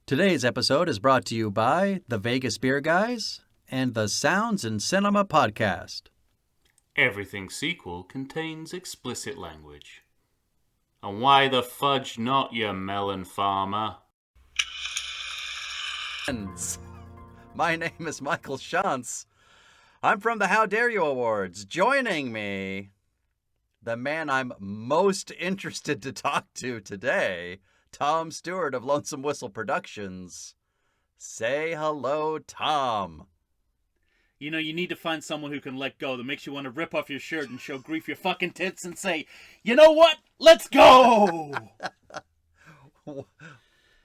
Today's episode is brought to you by the Vegas Beer Guys and the Sounds in Cinema podcast. Everything sequel contains explicit language. And why the fudge not, you melon farmer? My name is Michael Shantz. I'm from the How Dare You Awards. Joining me, the man I'm most interested to talk to today, Tom Stewart of Lonesome Whistle Productions. Say hello, Tom. You know, you need to find someone who can let go, that makes you want to rip off your shirt and show grief your fucking tits and say, you know what? Let's go!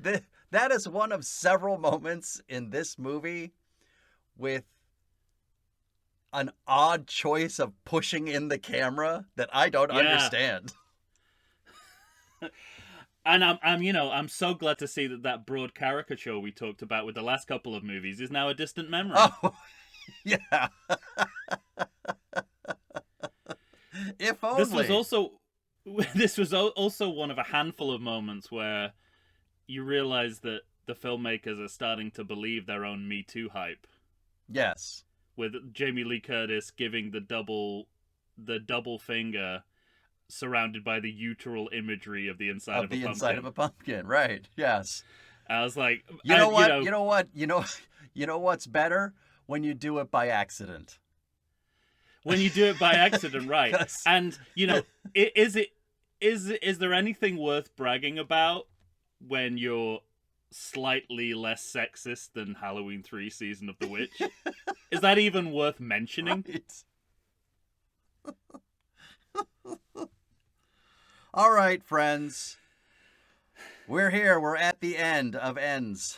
That is one of several moments in this movie with an odd choice of pushing in the camera that I don't understand. And I'm so glad to see that broad caricature we talked about with the last couple of movies is now a distant memory. Oh, yeah. If only. This was also one of a handful of moments where you realize that the filmmakers are starting to believe their own Me Too hype. Yes. With Jamie Lee Curtis giving the double finger surrounded by the uteral imagery of the inside of a pumpkin. Inside of a pumpkin, right? Yes. I was like, you know what's better? When you do it by accident. When you do it by accident, right? And is there anything worth bragging about when you're slightly less sexist than Halloween 3 Season of the Witch? Is that even worth mentioning? Right. All right, friends. We're here. We're at the end of Ends.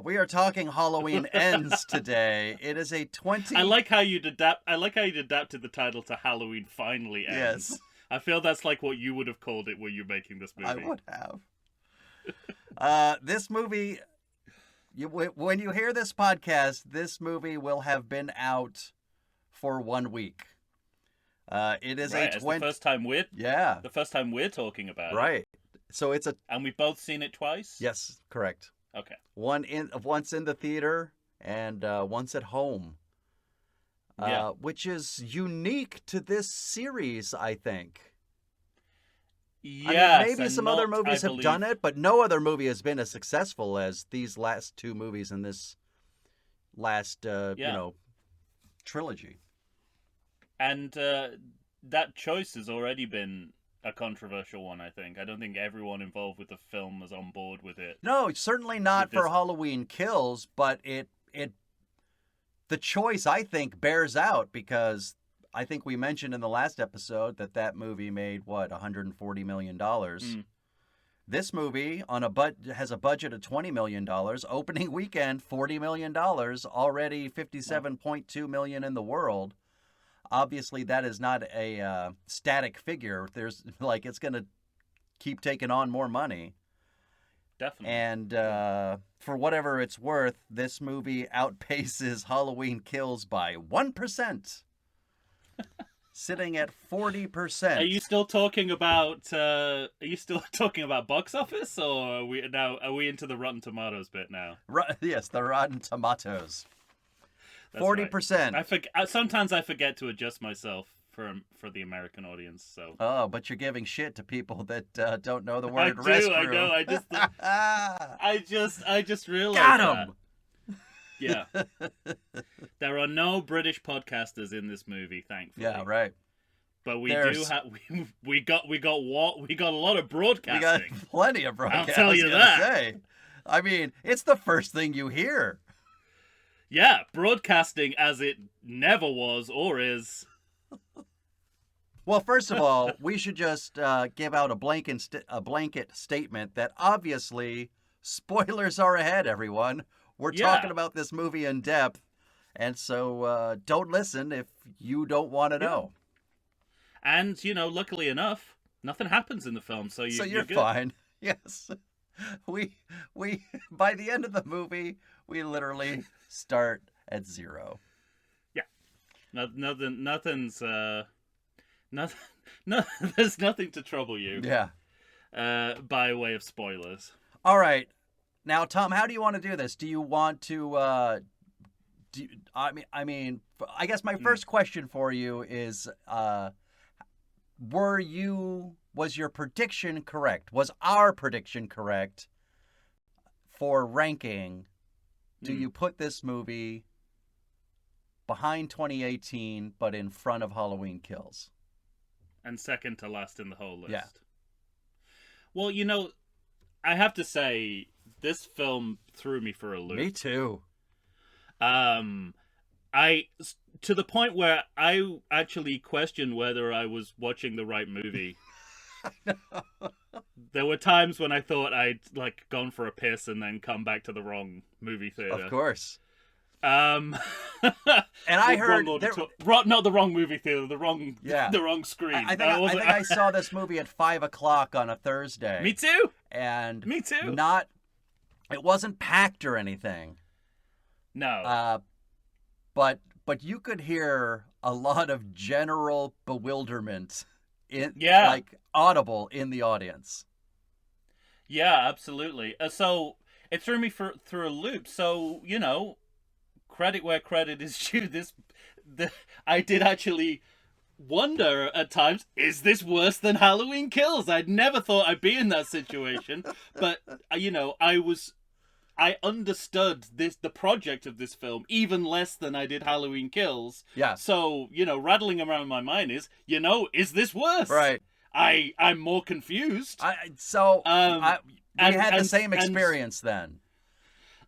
We are talking Halloween Ends today. It is a 20... I like how you'd adapted the title to Halloween Finally Ends. Yes. I feel that's like what you would have called it were you making this movie. I would have. This movie, when you hear this podcast, this movie will have been out for 1 week. It is right, the first time we're talking about it. Right. So and we've both seen it twice? Yes, correct. Okay. Once in the theater and once at home. Which is unique to this series, I think. Yes. Maybe some other movies have done it, but no other movie has been as successful as these last two movies in this last trilogy. And that choice has already been a controversial one, I think. I don't think everyone involved with the film is on board with it. No, certainly not for Halloween Kills, but the choice, I think, bears out because I think we mentioned in the last episode that movie made, $140 million. This movie has a budget of $20 million. Opening weekend, $40 million. Already $57.2 million in the world. Obviously, that is not a static figure. It's going to keep taking on more money. Definitely. And for whatever it's worth, this movie outpaces Halloween Kills by 1%, sitting at 40%. Are you still talking about box office, or are we into the Rotten Tomatoes bit now? Yes, the Rotten Tomatoes. 40%. Right. Sometimes I forget to adjust myself for the American audience. So. Oh, but you're giving shit to people that don't know the word restroom. I know. I just realized. Got him. Yeah. There are no British podcasters in this movie, thankfully. Yeah, right. But we got a lot of broadcasting. We got plenty of broadcasting. I'll tell you that. I mean, it's the first thing you hear. Yeah, broadcasting as it never was or is. Well, first of all, we should just give out a blanket statement that obviously spoilers are ahead, everyone. We're talking about this movie in depth, and so don't listen if you don't want to know. And, luckily enough, nothing happens in the film, so you're good. Fine. Yes. We by the end of the movie, we literally start at zero. Yeah. Nothing's there's nothing to trouble you. Yeah. By way of spoilers. All right. Now, Tom, how do you want to do this? Do you want to? I guess my first question for you is: was your prediction correct? Was our prediction correct for ranking? Do you put this movie behind 2018, but in front of Halloween Kills? And second to last in the whole list. Yeah. Well, you know, I have to say, this film threw me for a loop. Me too. To the point where I actually questioned whether I was watching the right movie. There were times when I thought I'd gone for a piss and then come back to the wrong movie theater. Of course. And I heard not the wrong movie theater, the wrong screen. I think I saw this movie at 5:00 on a Thursday. Me too. And me too. It wasn't packed or anything. No. But you could hear a lot of general bewilderment audible in the audience. Yeah, absolutely. So it threw me through a loop. So, you know, credit where credit is due. I did actually wonder at times, is this worse than Halloween Kills? I'd never thought I'd be in that situation. But, you know, I understood the project of this film even less than I did Halloween Kills. Yeah. So, you know, rattling around in my mind is this worse? Right. I'm more confused. We had the same experience then.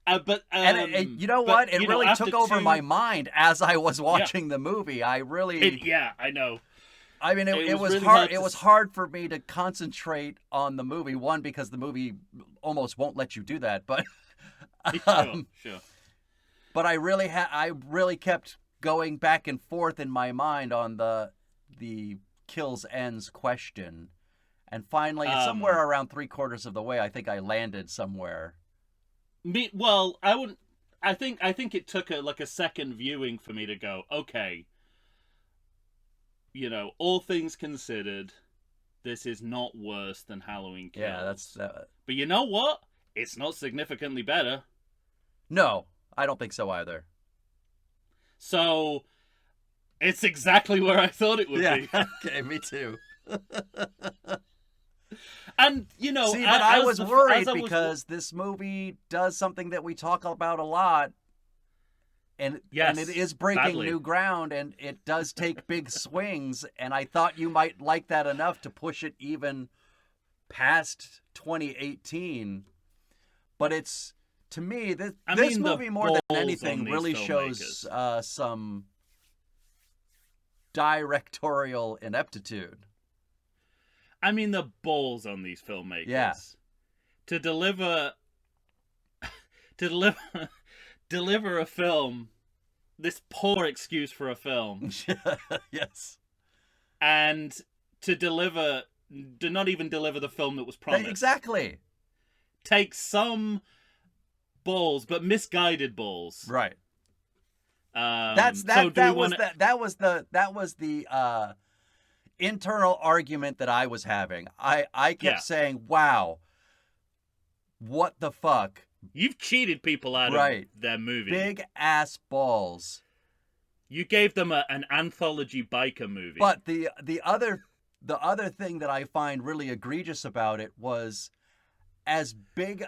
You know what? It really took over my mind as I was watching the movie. I know. I mean, it was really hard. It was hard for me to concentrate on the movie. One, because the movie almost won't let you do that. But sure. But I really kept going back and forth in my mind on the kills ends question, and finally, somewhere around 3/4 of the way, I think I landed somewhere. I think it took a second viewing for me to go, okay, you know, all things considered, this is not worse than Halloween Kills. Yeah, that's. But you know what? It's not significantly better. No, I don't think so either. So, it's exactly where I thought it would be. Okay, me too. And, you know... See, but I was worried because this movie does something that we talk about a lot, and it is breaking new ground, and it does take big swings, and I thought you might like that enough to push it even past 2018. But it's, to me, this movie more than anything really shows some directorial ineptitude. I mean, the balls on these filmmakers. Yeah. To deliver a film, this poor excuse for a film. Yes. And to not even deliver the film that was promised. Exactly. Take some balls, but misguided balls. Right. That was the internal argument that I was having. I kept saying, "Wow, what the fuck? You've cheated people out of their movie. Big ass balls. You gave them an anthology biker movie." But the other thing that I find really egregious about it was, as big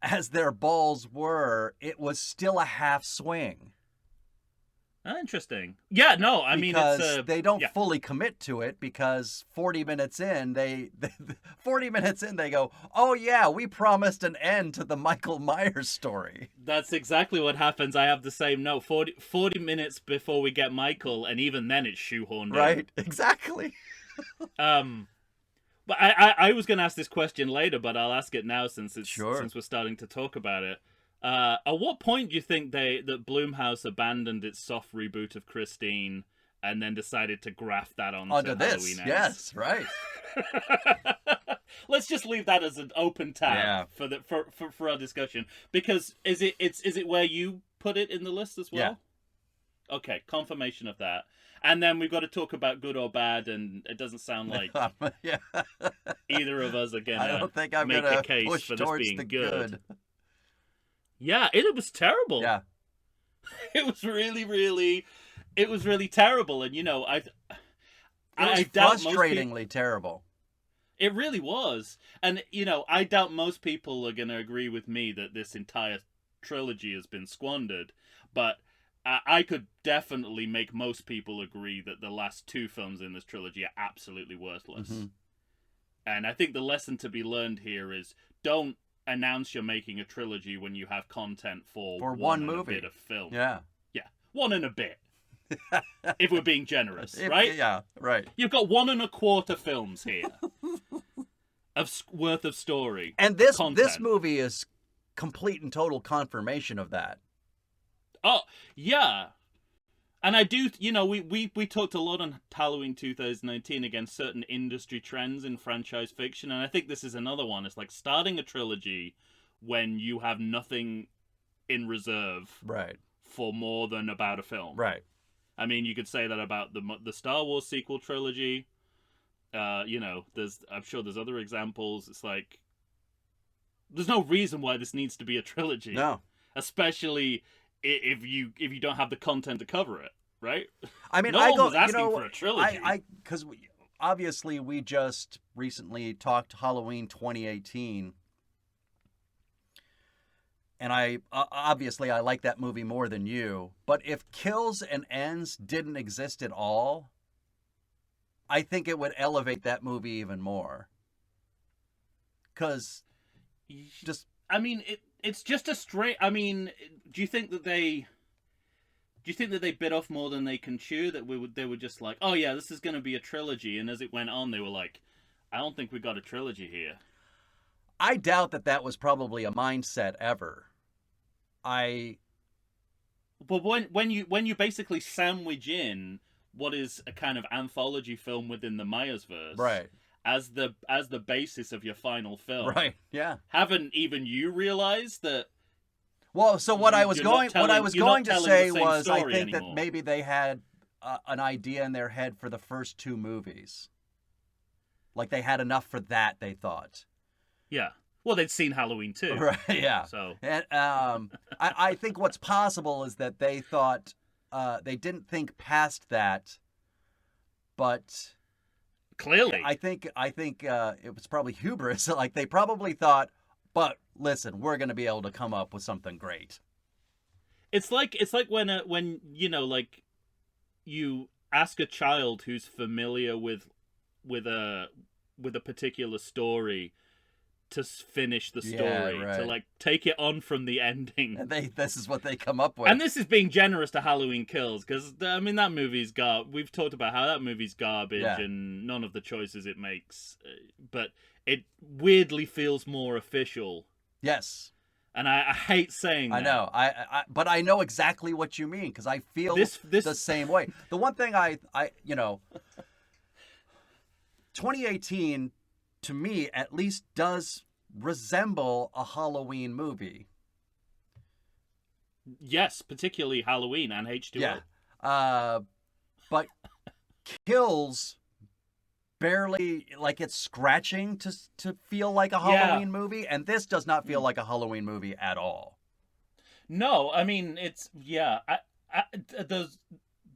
as their balls were, it was still a half swing. Interesting. Yeah, no, I mean, it's they don't fully commit to it, because 40 minutes in, they go, "Oh yeah, we promised an end to the Michael Myers story." That's exactly what happens. I have the same note. 40 minutes before we get Michael, and even then it's shoehorned in. Right, exactly. But I was going to ask this question later, but I'll ask it now since we're starting to talk about it. At what point do you think that Blumhouse abandoned its soft reboot of Christine and then decided to graft that onto this? Halloween Yes, right. Let's just leave that as an open tab for our discussion, because is it where you put it in the list as well? Okay, confirmation of that. And then we've got to talk about good or bad, and it doesn't sound like yeah. either of us are I gonna don't think I'm make gonna a case push for this towards being the good. Yeah, it was terrible. Yeah. It was really terrible, and It was frustratingly terrible. It really was. And, I doubt most people are going to agree with me that this entire trilogy has been squandered. But I could definitely make most people agree that the last two films in this trilogy are absolutely worthless. Mm-hmm. And I think the lesson to be learned here is don't announce you're making a trilogy when you have content for one and movie. A bit of film. Yeah. Yeah. One and a bit. If we're being generous, right? Yeah, right. You've got 1 1/4 films here worth of story. And this content. movie is complete and total confirmation of that. Oh, yeah. And I do, we talked a lot on Halloween 2019 against certain industry trends in franchise fiction, and I think this is another one. It's like starting a trilogy when you have nothing in reserve Right. for more than about a film. Right. I mean, you could say that about the Star Wars sequel trilogy. I'm sure there's other examples. It's like there's no reason why this needs to be a trilogy. No. Especially if you don't have the content to cover it, right? I mean, no one was asking for a trilogy. Because obviously we just recently talked Halloween 2018. And I like that movie more than you. But if Kills and Ends didn't exist at all, I think it would elevate that movie even more. Because it's just a straight. I mean, do you think that they bit off more than they can chew? That they were just like, oh yeah, this is going to be a trilogy, and as it went on, they were like, I don't think we got a trilogy here. I doubt that was probably a mindset ever. But when you basically sandwich in what is a kind of anthology film within the Myers-verse, right, as the basis of your final film, right, yeah, haven't even you realized that? Well, so what I was going to say was, I think anymore. that maybe they had an idea in their head for the first two movies, like they had enough for that. They thought, yeah. Well, they'd seen Halloween too. Right, yeah. So, and I think what's possible is that they thought they didn't think past that, but clearly, I think it was probably hubris. Like they probably thought, but listen, we're going to be able to come up with something great. It's like when you ask a child who's familiar with a particular story to finish the story, right. to like take it on from the ending. And this is what they come up with. And this is being generous to Halloween Kills, because I mean that movie's we've talked about how that movie's garbage and none of the choices it makes, but it weirdly feels more official. Yes. And I hate saying that. I know. But I know exactly what you mean, because I feel this the same way. The one thing 2018 to me at least does resemble a Halloween movie. Yes, particularly Halloween and H2O. Yeah. But Kills barely, like, it's scratching to feel like a Halloween movie, and this does not feel like a Halloween movie at all. No, I mean, it's,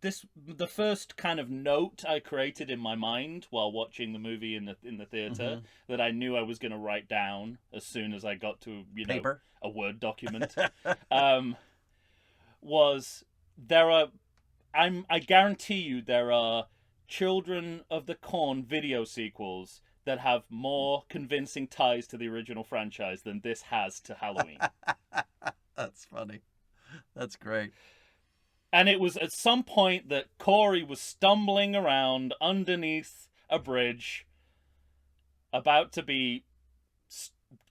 the first kind of note I created in my mind while watching the movie in the theater that I knew I was going to write down as soon as I got to Paper? A Word document was I guarantee you there are Children of the Corn video sequels that have more convincing ties to the original franchise than this has to Halloween. That's funny. That's great. And it was at some point that Corey was stumbling around underneath a bridge, about to be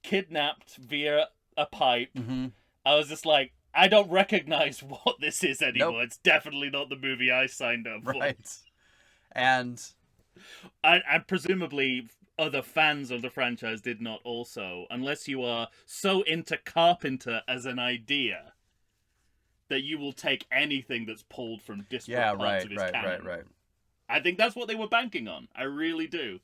kidnapped via a pipe. Mm-hmm. I was just like, I don't recognize what this is anymore. Nope. It's definitely not the movie I signed up for. Right. And presumably other fans of the franchise did not also, unless you are so into Carpenter as an idea that you will take anything that's pulled from disparate Yeah, parts of his canon. right. I think that's what they were banking on. I really do.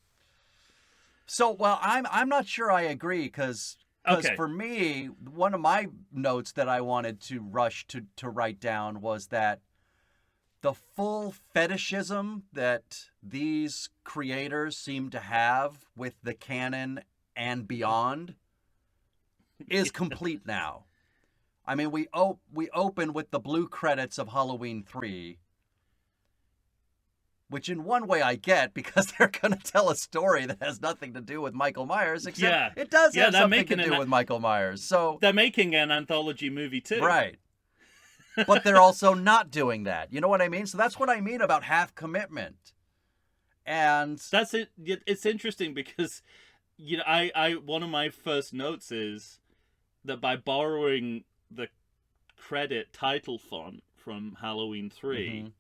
So, well, I'm not sure I agree because Okay. for me, one of my notes that I wanted to rush to write down was that the full fetishism that these creators seem to have with the canon and beyond is complete now. I mean, we open with the blue credits of Halloween 3, which in one way I get because they're going to tell a story that has nothing to do with Michael Myers, except it does have something to do with Michael Myers. So they're making an anthology movie too. Right. But they're also not doing that. You know what I mean? So that's what I mean about half commitment. And that's it. It's interesting because, you know, I one of my first notes is that by borrowing the credit title font from Halloween 3,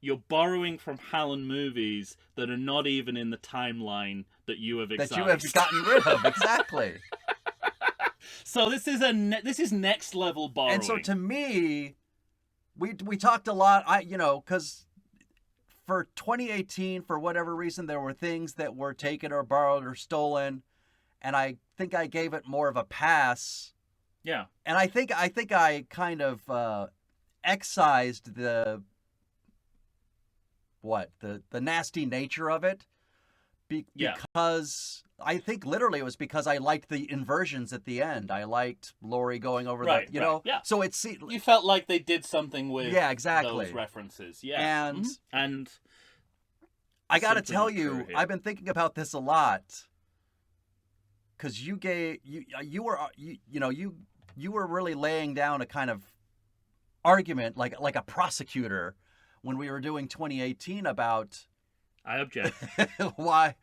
you're borrowing from Halloween movies that are not even in the timeline that you have excised. That you have gotten rid of, exactly. So this is next level borrowing. And so to me, we talked a lot. Because for 2018, for whatever reason, there were things that were taken or borrowed or stolen, and I think I gave it more of a pass. Yeah. And I think I kind of excised the nasty nature of it because I think literally it was because I liked the inversions at the end. I liked Laurie going over know. Yeah. So you felt like they did something with exactly those references. Yeah. And I got to tell you, I've been thinking about this a lot because you were really laying down a kind of argument like a prosecutor when we were doing 2018 about I object. why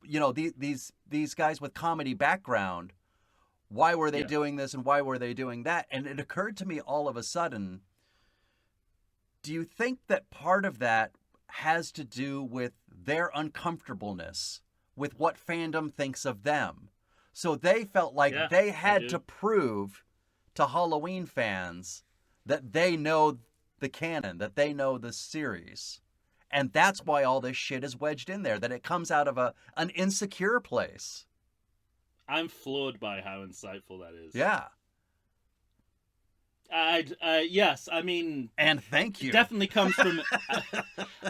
these guys with comedy background, why were they doing this and why were they doing that? And it occurred to me all of a sudden, do you think that part of that has to do with their uncomfortableness with what fandom thinks of them? So they felt like they had to prove to Halloween fans that they know the canon, that they know the series. And that's why all this shit is wedged in there, that it comes out of an insecure place. I'm floored by how insightful that is. Yeah. Yes, I mean... And thank you. It definitely comes from...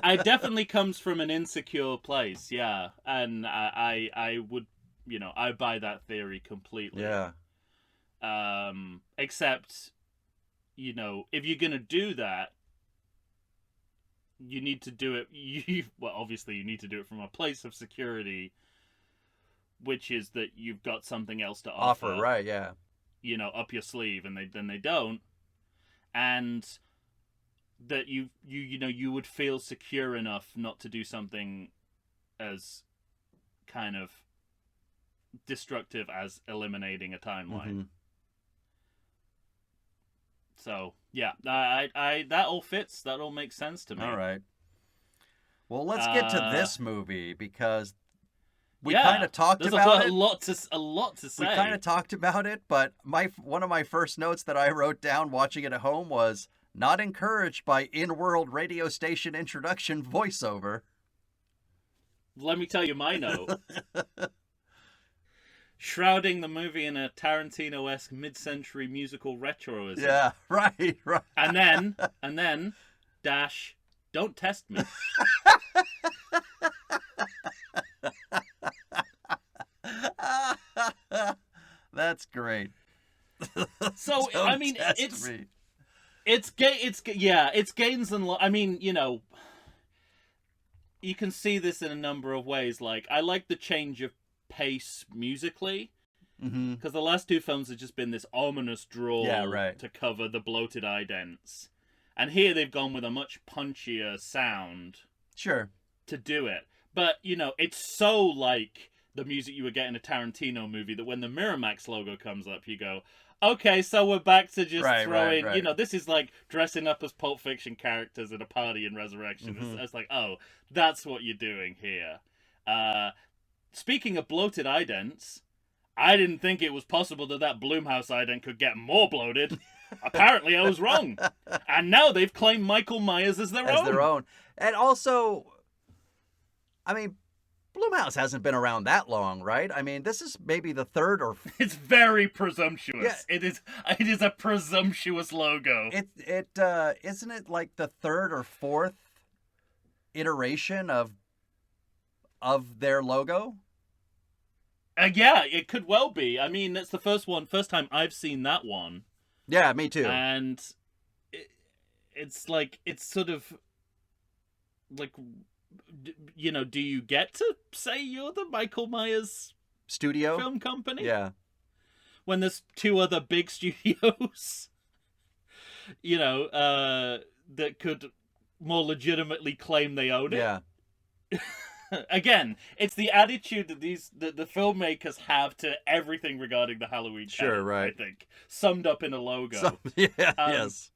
it definitely comes from an insecure place, yeah. And I would, I buy that theory completely. Yeah. Except, if you're going to do that, you need to do it... obviously you need to do it from a place of security, which is that you've got something else to offer. Right, yeah. Up your sleeve, and then they don't. And that you would feel secure enough not to do something as kind of destructive as eliminating a timeline. So yeah, I that all fits. That all makes sense to me. All right. Well, let's get to this movie because we kind of talked about it. There's a lot to say. We kind of talked about it, but one of my first notes that I wrote down watching it at home was not encouraged by in-world radio station introduction voiceover. Let me tell you my note. Shrouding the movie in a Tarantino-esque mid-century musical retroism. Yeah, right. And then, dash, don't test me. That's great. So I mean, it's gains and I mean, you can see this in a number of ways. Like, I like the change of pace musically, because the last two films have just been this ominous drawl to cover the bloated idents, and here they've gone with a much punchier sound. Sure. To do it, but it's so like the music you would get in a Tarantino movie that when the Miramax logo comes up, you go, okay, so we're back to just throwing, this is like dressing up as Pulp Fiction characters at a party in Resurrection. It's like, oh, that's what you're doing here. Speaking of bloated idents, I didn't think it was possible that Blumhouse ident could get more bloated. Apparently, I was wrong. And now they've claimed Michael Myers as their own. And also, I mean, Blumhouse hasn't been around that long, right? I mean, this is maybe the third or... It's very presumptuous. Yeah. It is a presumptuous logo. Isn't it like the third or fourth iteration of their logo? Yeah, it could well be. I mean, that's the first time I've seen that one. Yeah, me too. And it's like, it's sort of like, you know, do you get to say you're the Michael Myers studio film company? Yeah. When there's two other big studios, you know, that could more legitimately claim they own it. Yeah. Again, it's the attitude that the filmmakers have to everything regarding the Halloween canon, right. I think, summed up in a logo. Yes.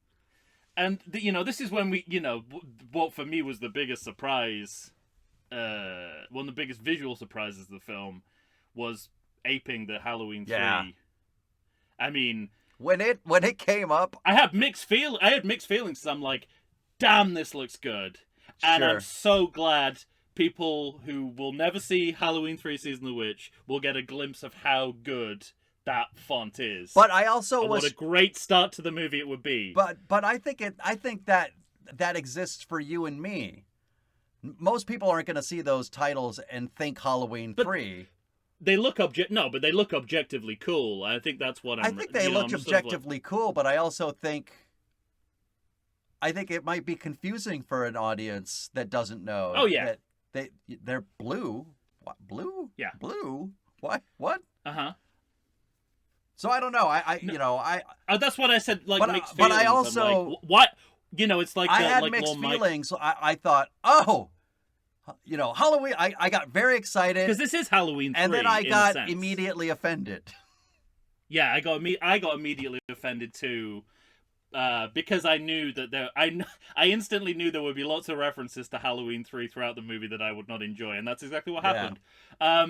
And you know, this is when we, you know, what for me was the biggest surprise, one of the biggest visual surprises of the film was aping the Halloween 3. Yeah. I mean, when it came up, I had mixed feelings. I'm like, damn, this looks good, and I'm so glad people who will never see Halloween 3 Season of the Witch will get a glimpse of how good that font is. But I also what a great start to the movie it would be. But I think that exists for you and me. Most people aren't going to see those titles and think Halloween 3. They look but they look objectively cool. I think that's what I think they look objectively cool, but I also think it might be confusing for an audience that doesn't know. Oh yeah. That they're blue. What? Blue? Yeah. Blue? What? Uh-huh. So I don't know. That's what I said, like, mixed feelings. But I also... Like, what? You know, it's like... I had like mixed feelings. I thought, oh... You know, Halloween, I got very excited. Because this is Halloween 3, and then I got immediately offended. Yeah, I got immediately offended too, because I knew that I instantly knew there would be lots of references to Halloween 3 throughout the movie that I would not enjoy, and that's exactly what happened. Yeah.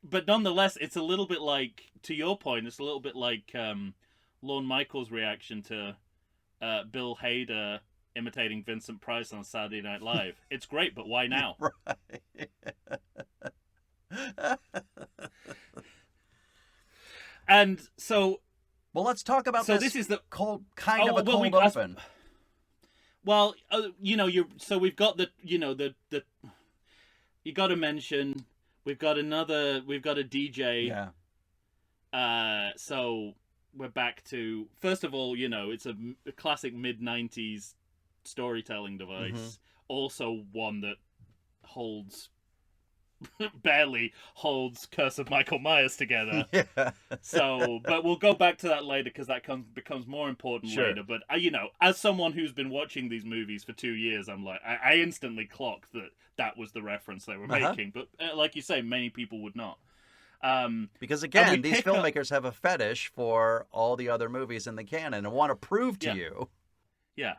But nonetheless, it's a little bit like, to your point, it's a little bit like Lorne Michaels' reaction to Bill Hader imitating Vincent Price on Saturday Night Live. It's great, but why now? Right. And so... Well, let's talk about this. So this is the cold open. Well, you know, we've got the you got to mention, we've got a DJ. Yeah. So we're back to, first of all, you know, it's a classic mid-90s storytelling device. Mm-hmm. Also one that barely holds Curse of Michael Myers together. Yeah. So, but we'll go back to that later because that becomes more important later. But you know, as someone who's been watching these movies for 2 years, I'm like, I instantly clocked that was the reference they were making. But like you say, many people would not. Because again, these filmmakers have a fetish for all the other movies in the canon and want to prove to you. Yeah.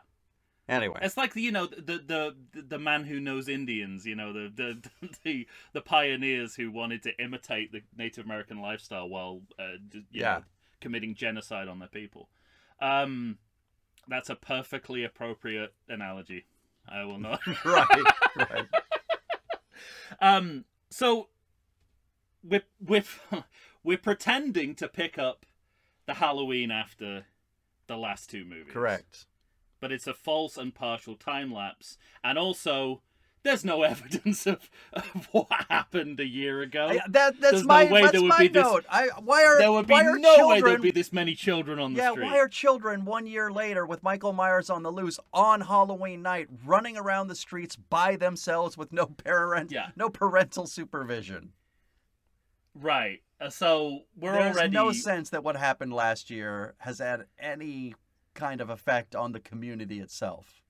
Anyway, it's like the man who knows Indians, you know, the pioneers who wanted to imitate the Native American lifestyle while you know, committing genocide on their people. That's a perfectly appropriate analogy. I will not. Right. So we're pretending to pick up the Halloween after the last two movies. Correct. But it's a false and partial time lapse, and also there's no evidence of what happened a year ago. That's my note. There would be no way there'd be this many children on the street. Yeah, why are children 1 year later with Michael Myers on the loose on Halloween night running around the streets by themselves with no parental supervision? Right. So There's no sense that what happened last year has had any kind of effect on the community itself.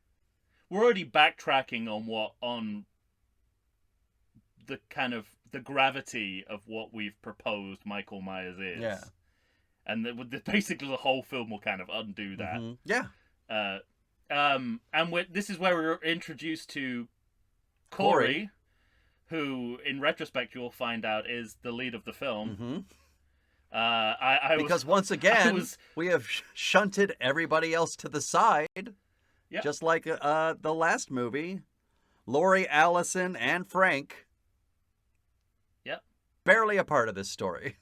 We're already backtracking on the kind of the gravity of what we've proposed Michael Myers is. Yeah. And basically the whole film will kind of undo that. Mm-hmm. Yeah. And this is where we're introduced to Corey, who in retrospect you'll find out is the lead of the film. Mm-hmm. Because once again, we have shunted everybody else to the side. Yeah. Just like the last movie, Lori, Allison, and Frank. Yeah. Barely a part of this story.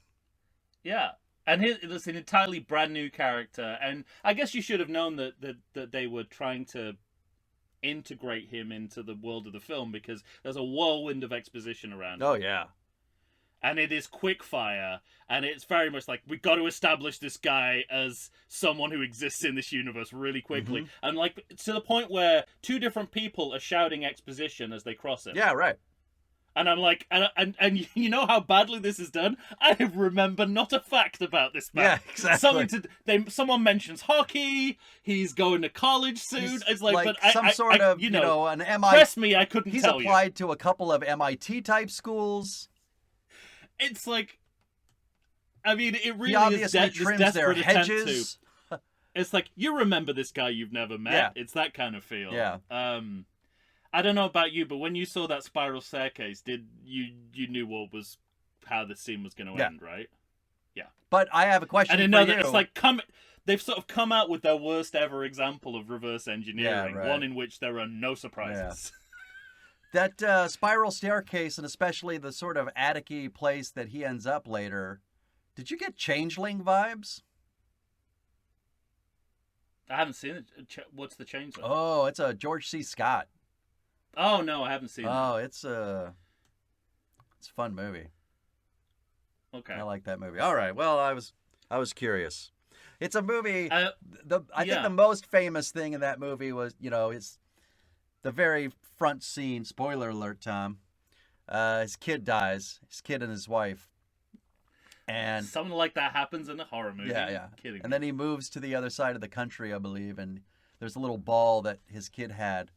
Yeah. And it's an entirely brand new character. And I guess you should have known that they were trying to integrate him into the world of the film, because there's a whirlwind of exposition around Oh, him. yeah. And it is quick fire, and it's very much like, we've got to establish this guy as someone who exists in this universe really quickly. Mm-hmm. And like, to the point where two different people are shouting exposition as they cross it. Yeah, right. And I'm like, and you know how badly this is done? I remember not a fact about this man. Yeah, exactly. Someone mentions hockey. He's going to college soon. It's like, but some sort of, an MIT. Press me, I couldn't tell you. He's applied to a couple of MIT type schools. It's like, I mean, it really he obviously is trims their hedges. It's like, you remember this guy you've never met. Yeah. It's that kind of feel. Yeah. I don't know about you, but when you saw that spiral staircase, you knew how the scene was going to end, right? Yeah. But I have a question for you. And it's like they've sort of come out with their worst ever example of reverse engineering, one in which there are no surprises. Yeah. That spiral staircase, and especially the sort of attic-y place that he ends up later, did you get Changeling vibes? I haven't seen it. What's the Changeling? Oh, it's a George C. Scott. Oh, no, I haven't seen it. Oh, it's a fun movie. Okay. I like that movie. All right. Well, I was curious. It's a movie. I think the most famous thing in that movie was, it's the very front scene. Spoiler alert, Tom. His kid dies. His kid and his wife. And something like that happens in a horror movie. Yeah. Kidding. And then he moves to the other side of the country, I believe, and there's a little ball that his kid had,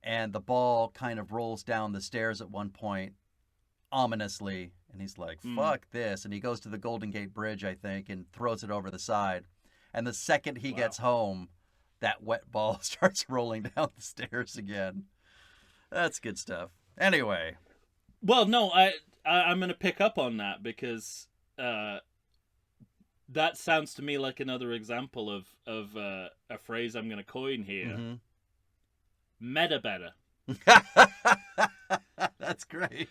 and the ball kind of rolls down the stairs at one point, ominously, and he's like, "Fuck this!" And he goes to the Golden Gate Bridge, I think, and throws it over the side. And the second he gets home, that wet ball starts rolling down the stairs again. That's good stuff. Anyway. Well, no, I'm going to pick up on that, because that sounds to me like another example of a phrase I'm going to coin here. Mm-hmm. Meta better. That's great.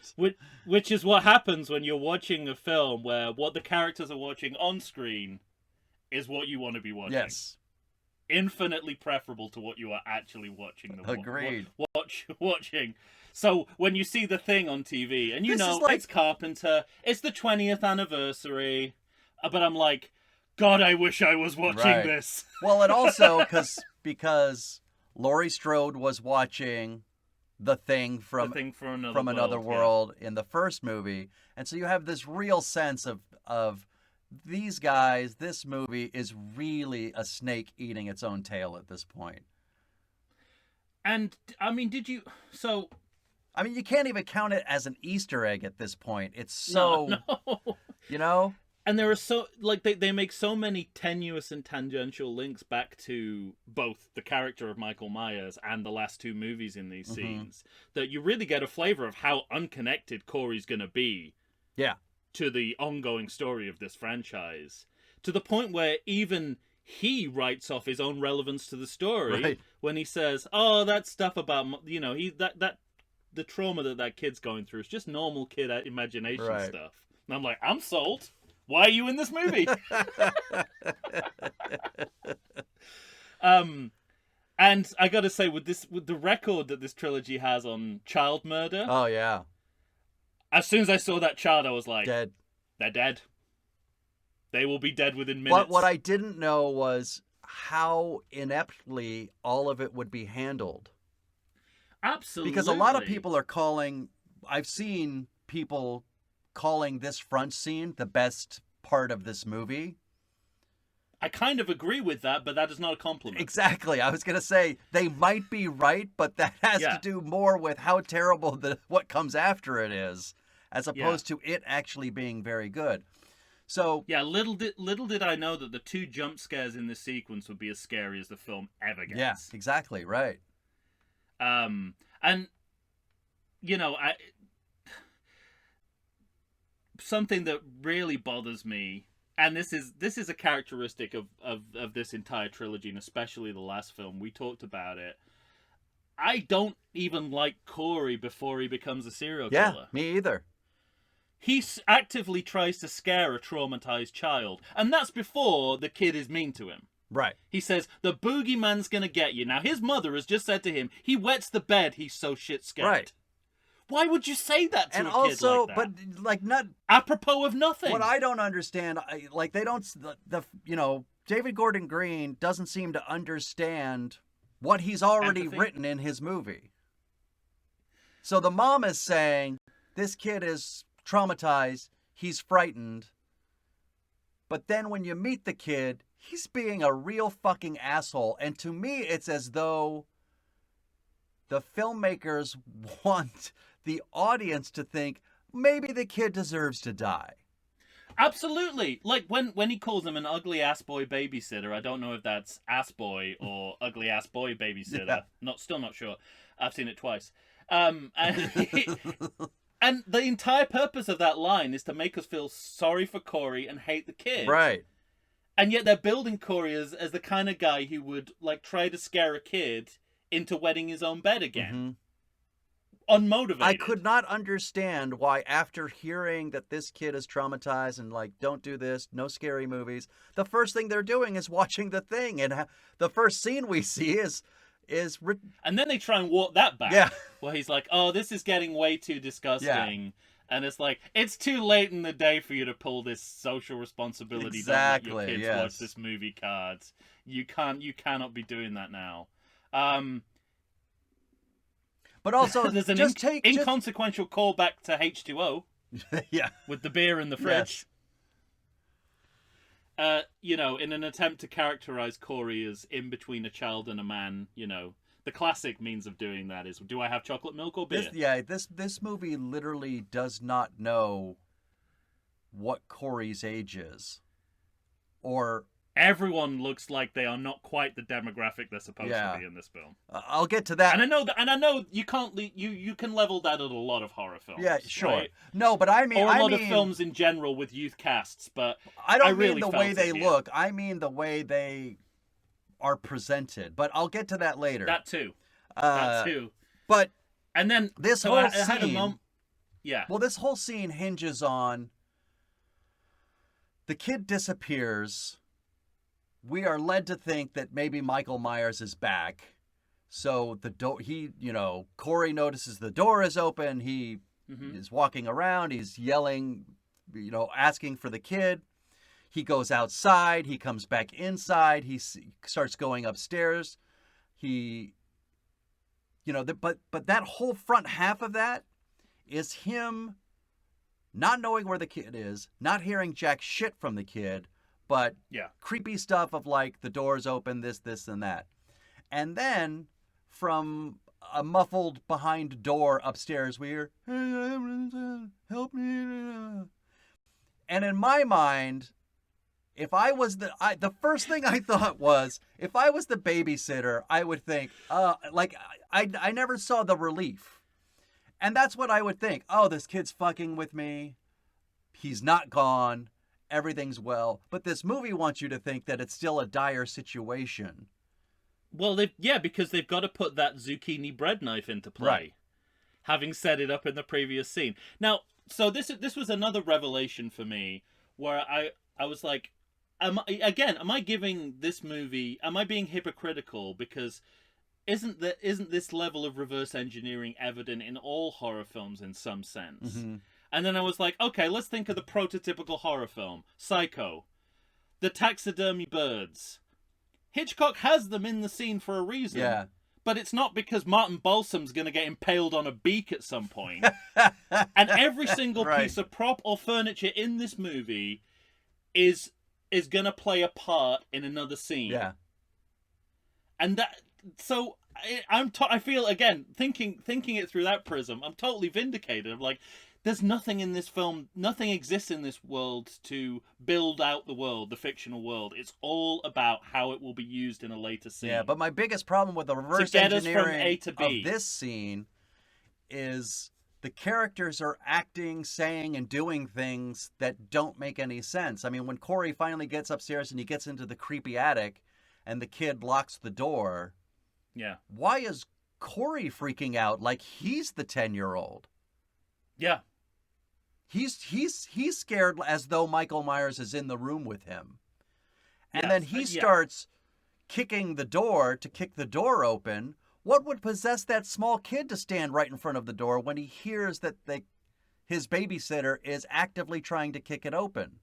Which is what happens when you're watching a film where what the characters are watching on screen is what you want to be watching. Yes. Infinitely preferable to what you are actually watching. Agreed. Watching. So when you see The Thing on TV, and it's Carpenter, it's the 20th anniversary, but I'm like, God, I wish I was watching this. Well, and also because Laurie Strode was watching The Thing from Another World in the first movie, and so you have this real sense of these guys. This movie is really a snake eating its own tail at this point. And I mean, you can't even count it as an Easter egg at this point. It's so no. And there are they make so many tenuous and tangential links back to both the character of Michael Myers and the last two movies in these scenes that you really get a flavor of how unconnected Corey's going to be. Yeah. To the ongoing story of this franchise, to the point where even he writes off his own relevance to the story when he says, "Oh, that stuff about the trauma that kid's going through is just normal kid imagination stuff." And I'm like, I'm sold. Why are you in this movie? And I got to say, with the record that this trilogy has on child murder, oh yeah. As soon as I saw that child, I was like, dead. They're dead. They will be dead within minutes. But what I didn't know was how ineptly all of it would be handled. Absolutely. Because a lot of people are I've seen people calling this front scene the best part of this movie. I kind of agree with that, but that is not a compliment. Exactly. I was going to say they might be right, but that has to do more with how terrible what comes after it is, as opposed to it actually being very good. So little did I know that the two jump scares in this sequence would be as scary as the film ever gets. Yeah, exactly right. And something that really bothers me And this is a characteristic of this entire trilogy, and especially the last film. We talked about it. I don't even like Corey before he becomes a serial killer. Yeah, me either. He actively tries to scare a traumatized child, and that's before the kid is mean to him. Right. He says, the boogeyman's gonna get you. Now, his mother has just said to him, he wets the bed, he's so shit scared. Right. Why would you say that to and a also, kid like that? but like not apropos of nothing. What I don't understand, like they don't, David Gordon Green doesn't seem to understand what he's already written in his movie. So the mom is saying, this kid is traumatized, he's frightened. But then when you meet the kid, he's being a real fucking asshole. And to me, it's as though the filmmakers want the audience to think maybe the kid deserves to die. Absolutely. Like when he calls him an ugly ass boy babysitter, I don't know if that's ass boy or ugly ass boy babysitter. Yeah. Still not sure. I've seen it twice. And the entire purpose of that line is to make us feel sorry for Corey and hate the kid. Right. And yet they're building Corey as the kind of guy who would like try to scare a kid into wetting his own bed again. Mm-hmm. Unmotivated. I could not understand why, after hearing that this kid is traumatized and like, don't do this, no scary movies, the first thing they're doing is watching The Thing, and the first scene we see is and then they try and walk that back. Yeah. Where he's like, "Oh, this is getting way too disgusting." Yeah. And it's like, it's too late in the day for you to pull this social responsibility. Exactly. Don't let your kids watch this movie cards. You cannot be doing that now. But also, there's an inconsequential callback to H2O. Yeah. With the beer in the fridge. Yes. In an attempt to characterize Corey as in between a child and a man, the classic means of doing that is, do I have chocolate milk or beer? This movie literally does not know what Corey's age is. Or... Everyone looks like they are not quite the demographic they're supposed to be in this film. I'll get to that. And I know you can't you can level that at a lot of horror films. Yeah, sure. Right? No, but I mean, or a lot of films in general with youth casts. But I don't really mean the way they look. I mean the way they are presented. But I'll get to that later. That too. But and then this whole scene. Had a moment. Yeah. Well, this whole scene hinges on the kid disappears. We are led to think that maybe Michael Myers is back. So Corey notices the door is open. He is walking around. He's yelling, asking for the kid. He goes outside. He comes back inside. He starts going upstairs. But that whole front half of that is him not knowing where the kid is, not hearing jack shit from the kid, but creepy stuff of like the door's open, this, and that. And then from a muffled behind door upstairs, we hear, "Hey, help me." And in my mind, if I was the first thing I thought was, if I was the babysitter, I would think, I never saw the relief. And that's what I would think. Oh, this kid's fucking with me. He's not gone. Everything's well. But this movie wants you to think that it's still a dire situation. Well, because they've got to put that zucchini bread knife into play. Right. Having set it up in the previous scene. Now, so this was another revelation for me where I was like, am I giving this movie, am I being hypocritical? Because isn't this level of reverse engineering evident in all horror films in some sense? Mm-hmm. And then I was like, okay, let's think of the prototypical horror film. Psycho. The taxidermy birds. Hitchcock has them in the scene for a reason. Yeah. But it's not because Martin Balsam's going to get impaled on a beak at some point. And every single piece of prop or furniture in this movie is going to play a part in another scene. Yeah. And so I feel, again, thinking it through that prism, I'm totally vindicated. I'm like, there's nothing in this film, nothing exists in this world to build out the world, the fictional world. It's all about how it will be used in a later scene. Yeah, but my biggest problem with the reverse engineering of this scene is the characters are acting, saying, and doing things that don't make any sense. I mean, when Corey finally gets upstairs and he gets into the creepy attic and the kid locks the door, Yeah. why is Corey freaking out like he's the 10-year-old? Yeah. He's scared as though Michael Myers is in the room with him. And Yes, then he starts kicking the door to kick the door open. What would possess that small kid to stand right in front of the door when he hears that his babysitter is actively trying to kick it open?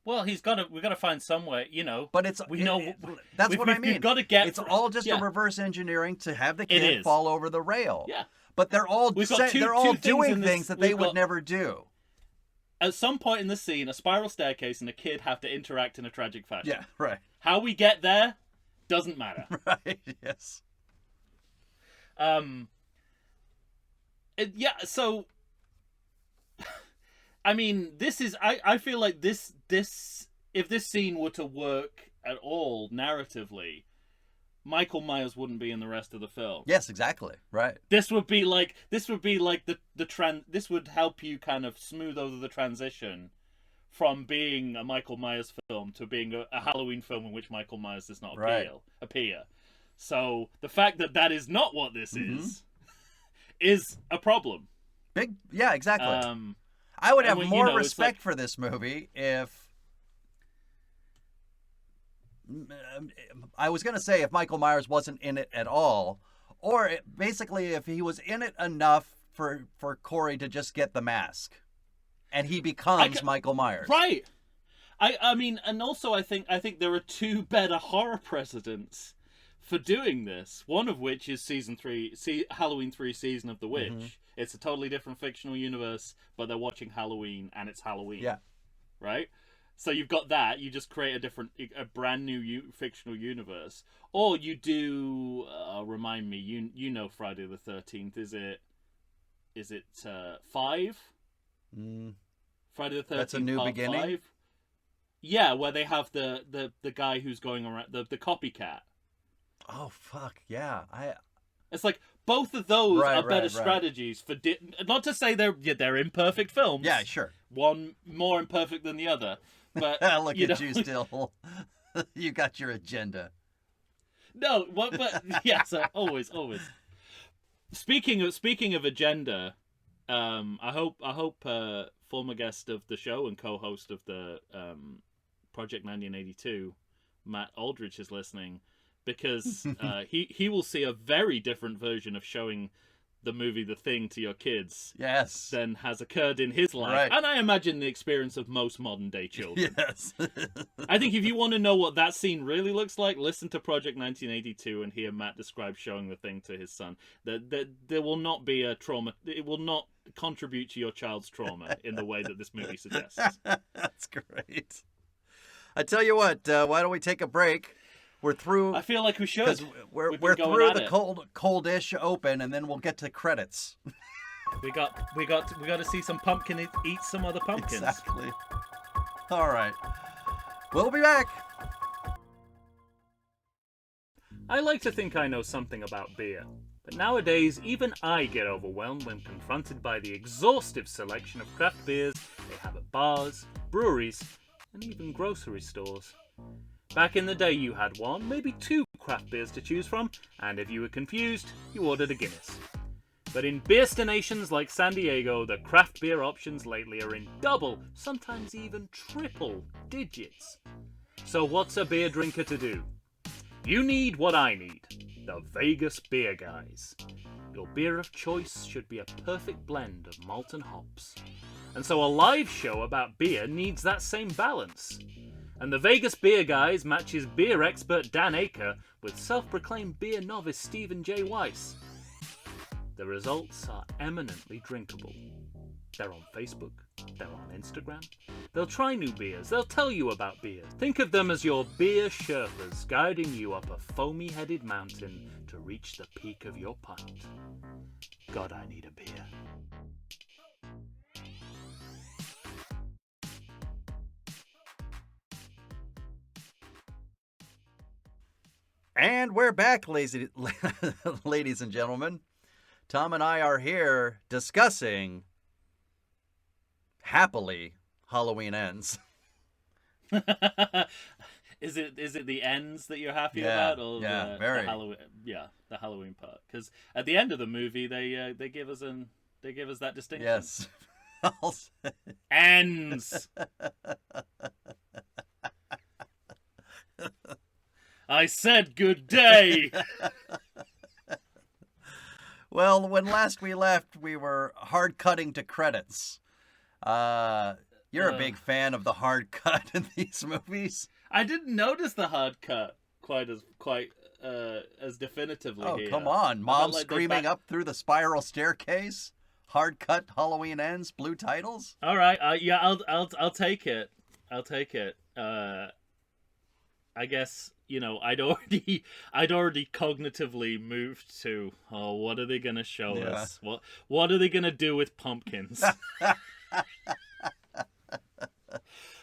Well, we've got to find some way, But that's what I mean. We've got to get. It's all just a reverse engineering to have the kid fall over the rail. Yeah. But they're all doing things that they would never do. At some point in the scene, a spiral staircase and a kid have to interact in a tragic fashion. Yeah, right. How we get there doesn't matter. Right. Yes. So I mean, this is I feel like this if this scene were to work at all narratively, Michael Myers wouldn't be in the rest of the film. Yes, exactly. Right. This would be like this would help you kind of smooth over the transition from being a Michael Myers film to being a Halloween film in which Michael Myers does not appear. So the fact that is not what this is a problem. Yeah, exactly. I would have more respect for this movie if I was going to say if Michael Myers wasn't in it at all, or basically if he was in it enough for Corey to just get the mask and he becomes Michael Myers. Right. I mean, and also I think there are two better horror precedents for doing this. One of which is Halloween 3 Season of the Witch. Mm-hmm. It's a totally different fictional universe, but they're watching Halloween and it's Halloween. Yeah. Right? So you've got that. You just create a brand new fictional universe. Or you do, remind me, you know Friday the 13th. Is it 5? Friday the 13th. That's a new beginning? 5? Yeah, where they have the guy who's going around, the copycat. Oh, fuck. Yeah. It's like both of those are better strategies for not to say they're imperfect films. Yeah, sure. One more imperfect than the other, but look at you still. You got your agenda. No, but yeah. So always. Speaking of agenda, I hope former guest of the show and co-host of the Project 1982, Matt Aldrich, is listening. Because he will see a very different version of showing the movie The Thing to your kids than has occurred in his life. Right. And I imagine the experience of most modern day children. Yes. I think if you want to know what that scene really looks like, listen to Project 1982 and hear Matt describe showing The Thing to his son. There will not be a trauma. It will not contribute to your child's trauma in the way that this movie suggests. That's great. I tell you what, why don't we take a break? We're through. I feel like we should. We're through the cold-ish open, and then we'll get to credits. We got to see some pumpkin eat some other pumpkins. Exactly. All right. We'll be back. I like to think I know something about beer, but nowadays even I get overwhelmed when confronted by the exhaustive selection of craft beers they have at bars, breweries, and even grocery stores. Back in the day you had one, maybe 2 craft beers to choose from, and if you were confused, you ordered a Guinness. But in beerstinations like San Diego, the craft beer options lately are in double, sometimes even triple digits. So what's a beer drinker to do? You need what I need, the Vegas Beer Guys. Your beer of choice should be a perfect blend of malt and hops. And so a live show about beer needs that same balance. And the Vegas Beer Guys matches beer expert Dan Aker with self-proclaimed beer novice Stephen J. Weiss. The results are eminently drinkable. They're on Facebook, they're on Instagram. They'll try new beers, they'll tell you about beer. Think of them as your beer Sherpas guiding you up a foamy-headed mountain to reach the peak of your pint. God, I need a beer. And we're back, ladies and gentlemen. Tom and I are here discussing happily Halloween Ends. Is it the ends that you're happy Yeah, about, or yeah, very. the Halloween part? Because at the end of the movie, they give us that distinction. Yes. Ends. I said good day. Well, when last we left, we were hard cutting to credits. You're a big fan of the hard cut in these movies. I didn't notice the hard cut quite as definitively. Oh, here. come on. Mom like screaming up through the spiral staircase. Hard cut Halloween Ends, blue titles. All right. Yeah, I'll take it. I'll take it. I guess, I'd already cognitively moved to, what are they gonna show us? What are they gonna do with pumpkins?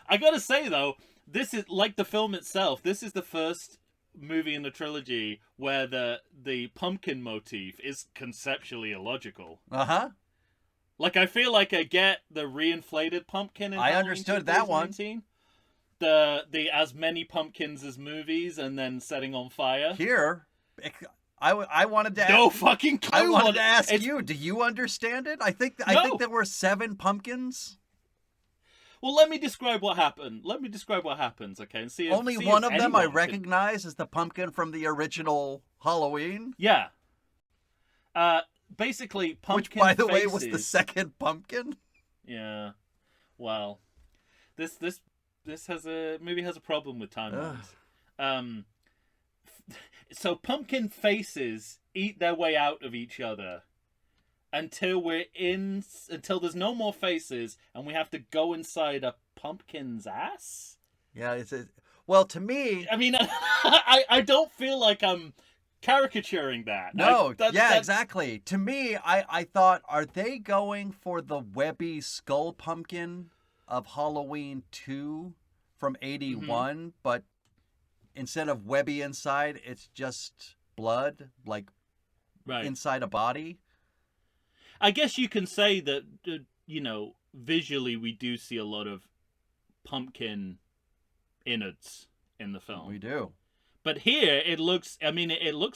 I gotta say though, this is like the film itself. This is the first movie in the trilogy where the pumpkin motif is conceptually illogical. Uh-huh. Like, I feel like I get the reinflated pumpkin in I understood that one. The as many pumpkins as movies and then setting on fire. Here, I wanted to no fucking clue. I wanted to ask you, do you understand it? I think there were 7 pumpkins. Well, let me describe what happened. Let me describe what happens, okay? And see if, only see one if of them I anyone recognize as the pumpkin from the original Halloween. Yeah. Basically, pumpkin which, by the way, faces... was the second pumpkin. Yeah. Well, this movie has a problem with timelines. So pumpkin faces eat their way out of each other until there's no more faces and we have to go inside a pumpkin's ass. Yeah, well, to me, I mean, I don't feel like I'm caricaturing that. No, exactly. To me, I thought, are they going for the Webby skull pumpkin of Halloween 2 from 81, but instead of Webby inside, it's just blood, like inside a body? I guess you can say that, visually we do see a lot of pumpkin innards in the film. We do. But here it looks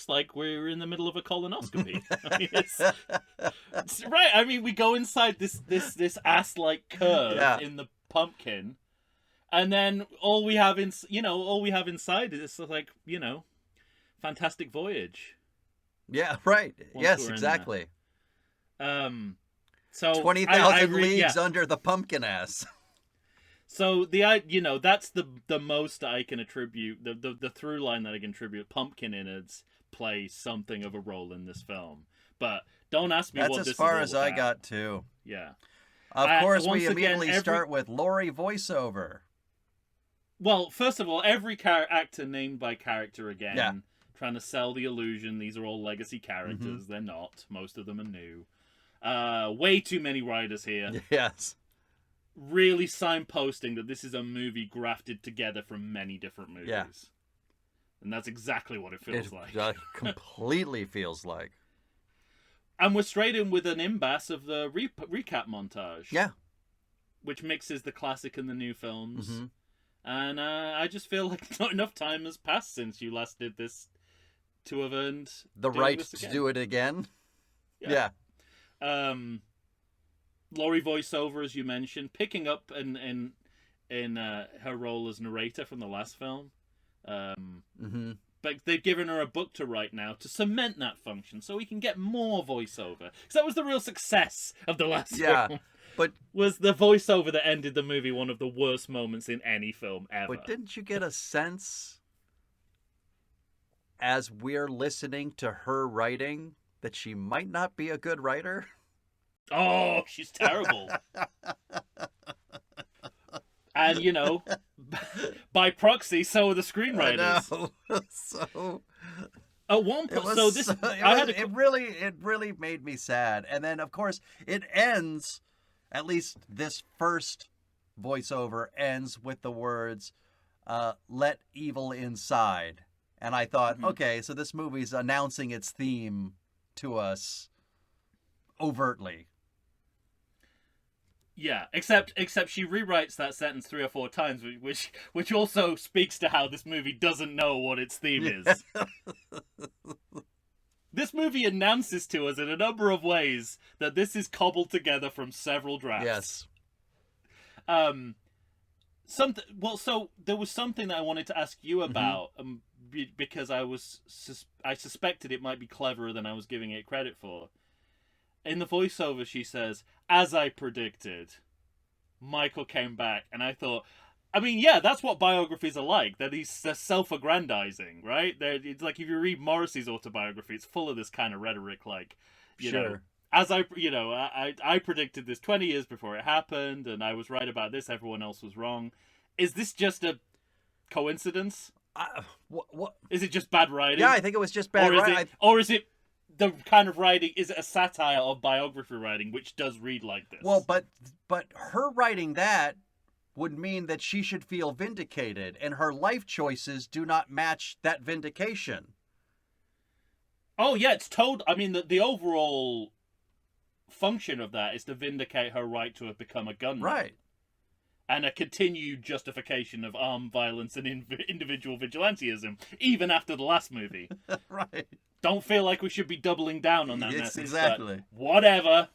like we're in the middle of a colonoscopy. I mean, it's right. I mean, we go inside this ass-like curve in the pumpkin, and then all we have inside is like, Fantastic Voyage. Yeah, right. Yes, exactly. So 20,000 leagues under the pumpkin ass. So that's the most I can attribute, the through line that I can attribute. Pumpkin innards play something of a role in this film, but don't ask me what this is. That's as far as I got too. Yeah. Of course, we immediately start with Laurie voiceover. Well, first of all, every actor named by character again, trying to sell the illusion these are all legacy characters. They're not. Most of them are new. Way too many writers here. Yes. Really signposting that this is a movie grafted together from many different movies. Yeah. And that's exactly what it feels like. It completely feels like. And we're straight in with an impasse of the recap montage. Yeah. Which mixes the classic and the new films. And I just feel like not enough time has passed since you last did this to have earned the right to do it again. Yeah. Laurie voiceover, as you mentioned, picking up in her role as narrator from the last film. But they've given her a book to write now to cement that function, so we can get more voiceover. Because that was the real success of the last film. But was the voiceover that ended the movie one of the worst moments in any film ever. But didn't you get a sense, as we're listening to her writing, that she might not be a good writer? Oh, she's terrible. And, by proxy, so are the screenwriters. I know. So... At one point, it really made me sad. And then, of course, it ends, at least this first voiceover ends with the words, let evil inside. And I thought, okay, so this movie's announcing its theme to us overtly. Yeah, except she rewrites that sentence 3 or 4 times, which also speaks to how this movie doesn't know what its theme is. This movie announces to us in a number of ways that this is cobbled together from several drafts. Yes. So there was something that I wanted to ask you about, because I suspected it might be cleverer than I was giving it credit for. In the voiceover, she says, "As I predicted, Michael came back," and I thought, I mean, yeah, that's what biographies are like. They're self-aggrandizing, right? It's like if you read Morrissey's autobiography, it's full of this kind of rhetoric, like, you know, as I predicted this 20 years before it happened, and I was right about this. Everyone else was wrong. Is this just a coincidence? What? Is it just bad writing? Yeah, I think it was just bad writing. Or is it the kind of writing? Is it a satire of biography writing, which does read like this? Well, but her writing that would mean that she should feel vindicated, and her life choices do not match that vindication. Oh yeah, it's told. I mean, the overall function of that is to vindicate her right to have become a gunman, Right. and a continued justification of armed violence and individual vigilantism, even after the last movie. Right. Don't feel like we should be doubling down on that Yes, message. exactly. But whatever.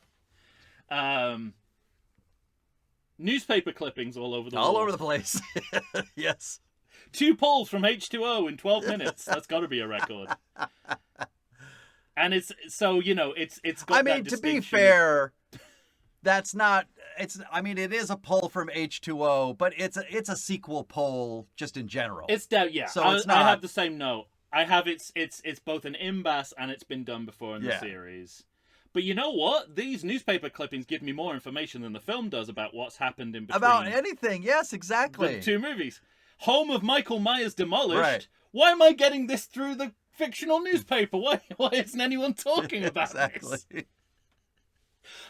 Newspaper clippings all over the All wall. over the place. Yes. 2 pulls from H2O in 12 minutes. That's got to be a record. And it's so, you know, it's got I mean, that to be distinction. fair, that's not. It's. I mean, it is a pull from H2O, but it's a sequel pull just in general. It's yeah. So it's not. I have the same note. I have it's both an impasse and it's been done before in the Yeah. series. But you know what? These newspaper clippings give me more information than the film does about what's happened in between. About anything. Yes, exactly. The 2 movies. Home of Michael Myers demolished. Right. Why am I getting this through the fictional newspaper? Why isn't anyone talking about Exactly. this?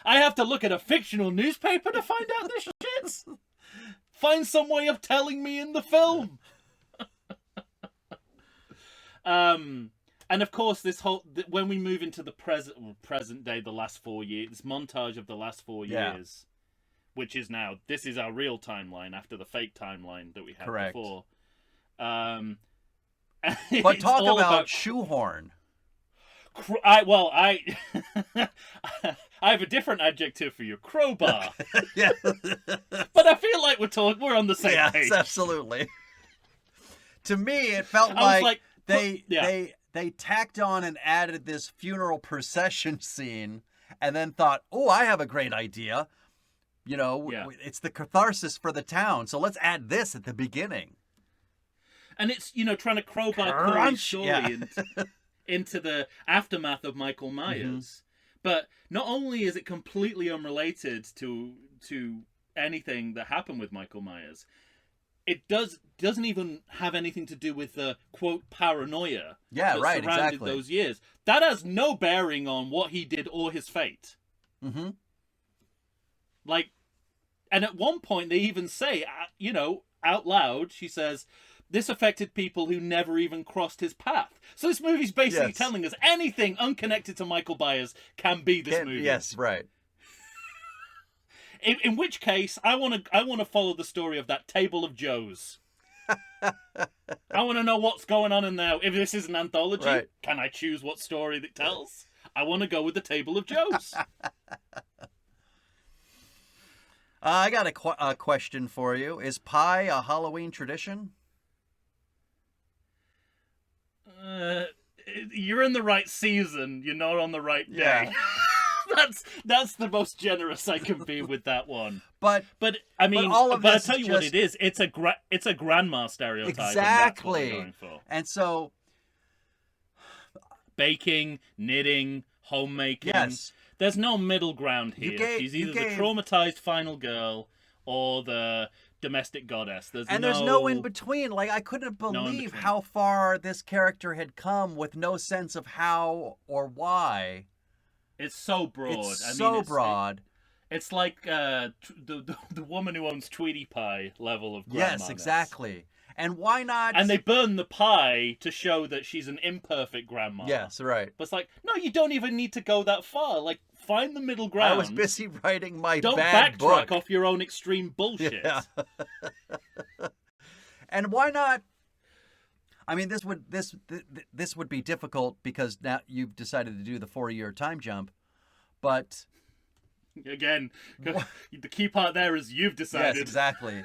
I have to look at a fictional newspaper to find out this shit? Find some way of telling me in the film. And of course, when we move into the present day, the last 4 years, this montage of the last 4 Yeah. years, which is now, this is our real timeline after the fake timeline that we had Correct. before. But It's talk all about shoehorn. I have a different adjective for you, crowbar. Yeah. But I feel like we're on the same Yes, page. absolutely. To me, it felt I was like yeah. they tacked on and added this funeral procession scene, and then thought, "Oh, I have a great idea. You know, Yeah. it's the catharsis for the town. So let's add this at the beginning." And it's, you know, trying to crowbar Corey's Crunch, story yeah. into the aftermath of Michael Myers. But not only is it completely unrelated to anything that happened with Michael Myers, it doesn't even have anything to do with the quote paranoia Yeah, that right, surrounded exactly. those years. That has no bearing on what he did or his fate. Mm-hmm. Like, and at one point they even say, you know, out loud, she says, this affected people who never even crossed his path. So this movie's basically Yes. telling us anything unconnected to Michael Myers can be this movie. Yes, right. In which case, I want to follow the story of that Table of Joes. I want to know what's going on in there. If this is an anthology, Right. can I choose what story it tells? I want to go with the Table of Joes. I got a question for you. Is pie a Halloween tradition? You're in the right season. You're not on the right day. Yeah. That's the most generous I can be with that one. But I mean, all of but I this tell is you what just- it is. It's a grandma stereotype. and that's what we're exactly. going for. And so Baking, knitting, homemaking. yes. There's no middle ground here. She's either the traumatized final girl or the domestic goddess. There's no in between. Like, I couldn't in believe between. how far this character had come with no sense of how or why. It's so broad. It's I mean, so it's broad. It's like the woman who owns Tweety Pie level of grandma. Yes, exactly. And why not? And they burn the pie to show that she's an imperfect grandma. Yes, right. But it's like, no, you don't even need to go that far. Like, Find the middle ground. I was busy writing my Don't bad backtrack book. off your own extreme bullshit. Yeah. And why not? I mean, this would be difficult because now you've decided to do the 4-year time jump, but again, the key part there is you've decided. Yes, exactly.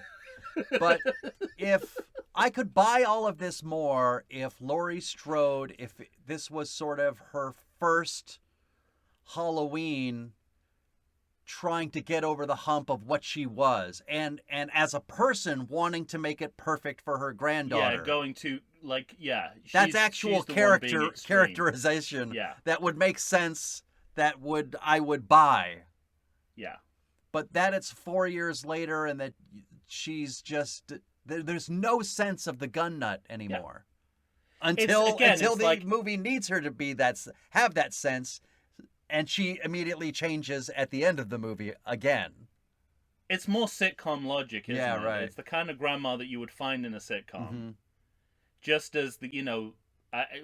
But if I could buy all of this more if Laurie Strode, if this was sort of her first Halloween trying to get over the hump of what she was, and as a person wanting to make it perfect for her granddaughter. Yeah, going to that's actual characterization. Yeah. That would make sense. I would buy. Yeah. But that it's 4 years later and that she's just there's no sense of the gun nut anymore. Yeah. Until the movie needs her to be have that sense. And she immediately changes at the end of the movie again. It's more sitcom logic, isn't it? Yeah, right. It's the kind of grandma that you would find in a sitcom. Mm-hmm. Just as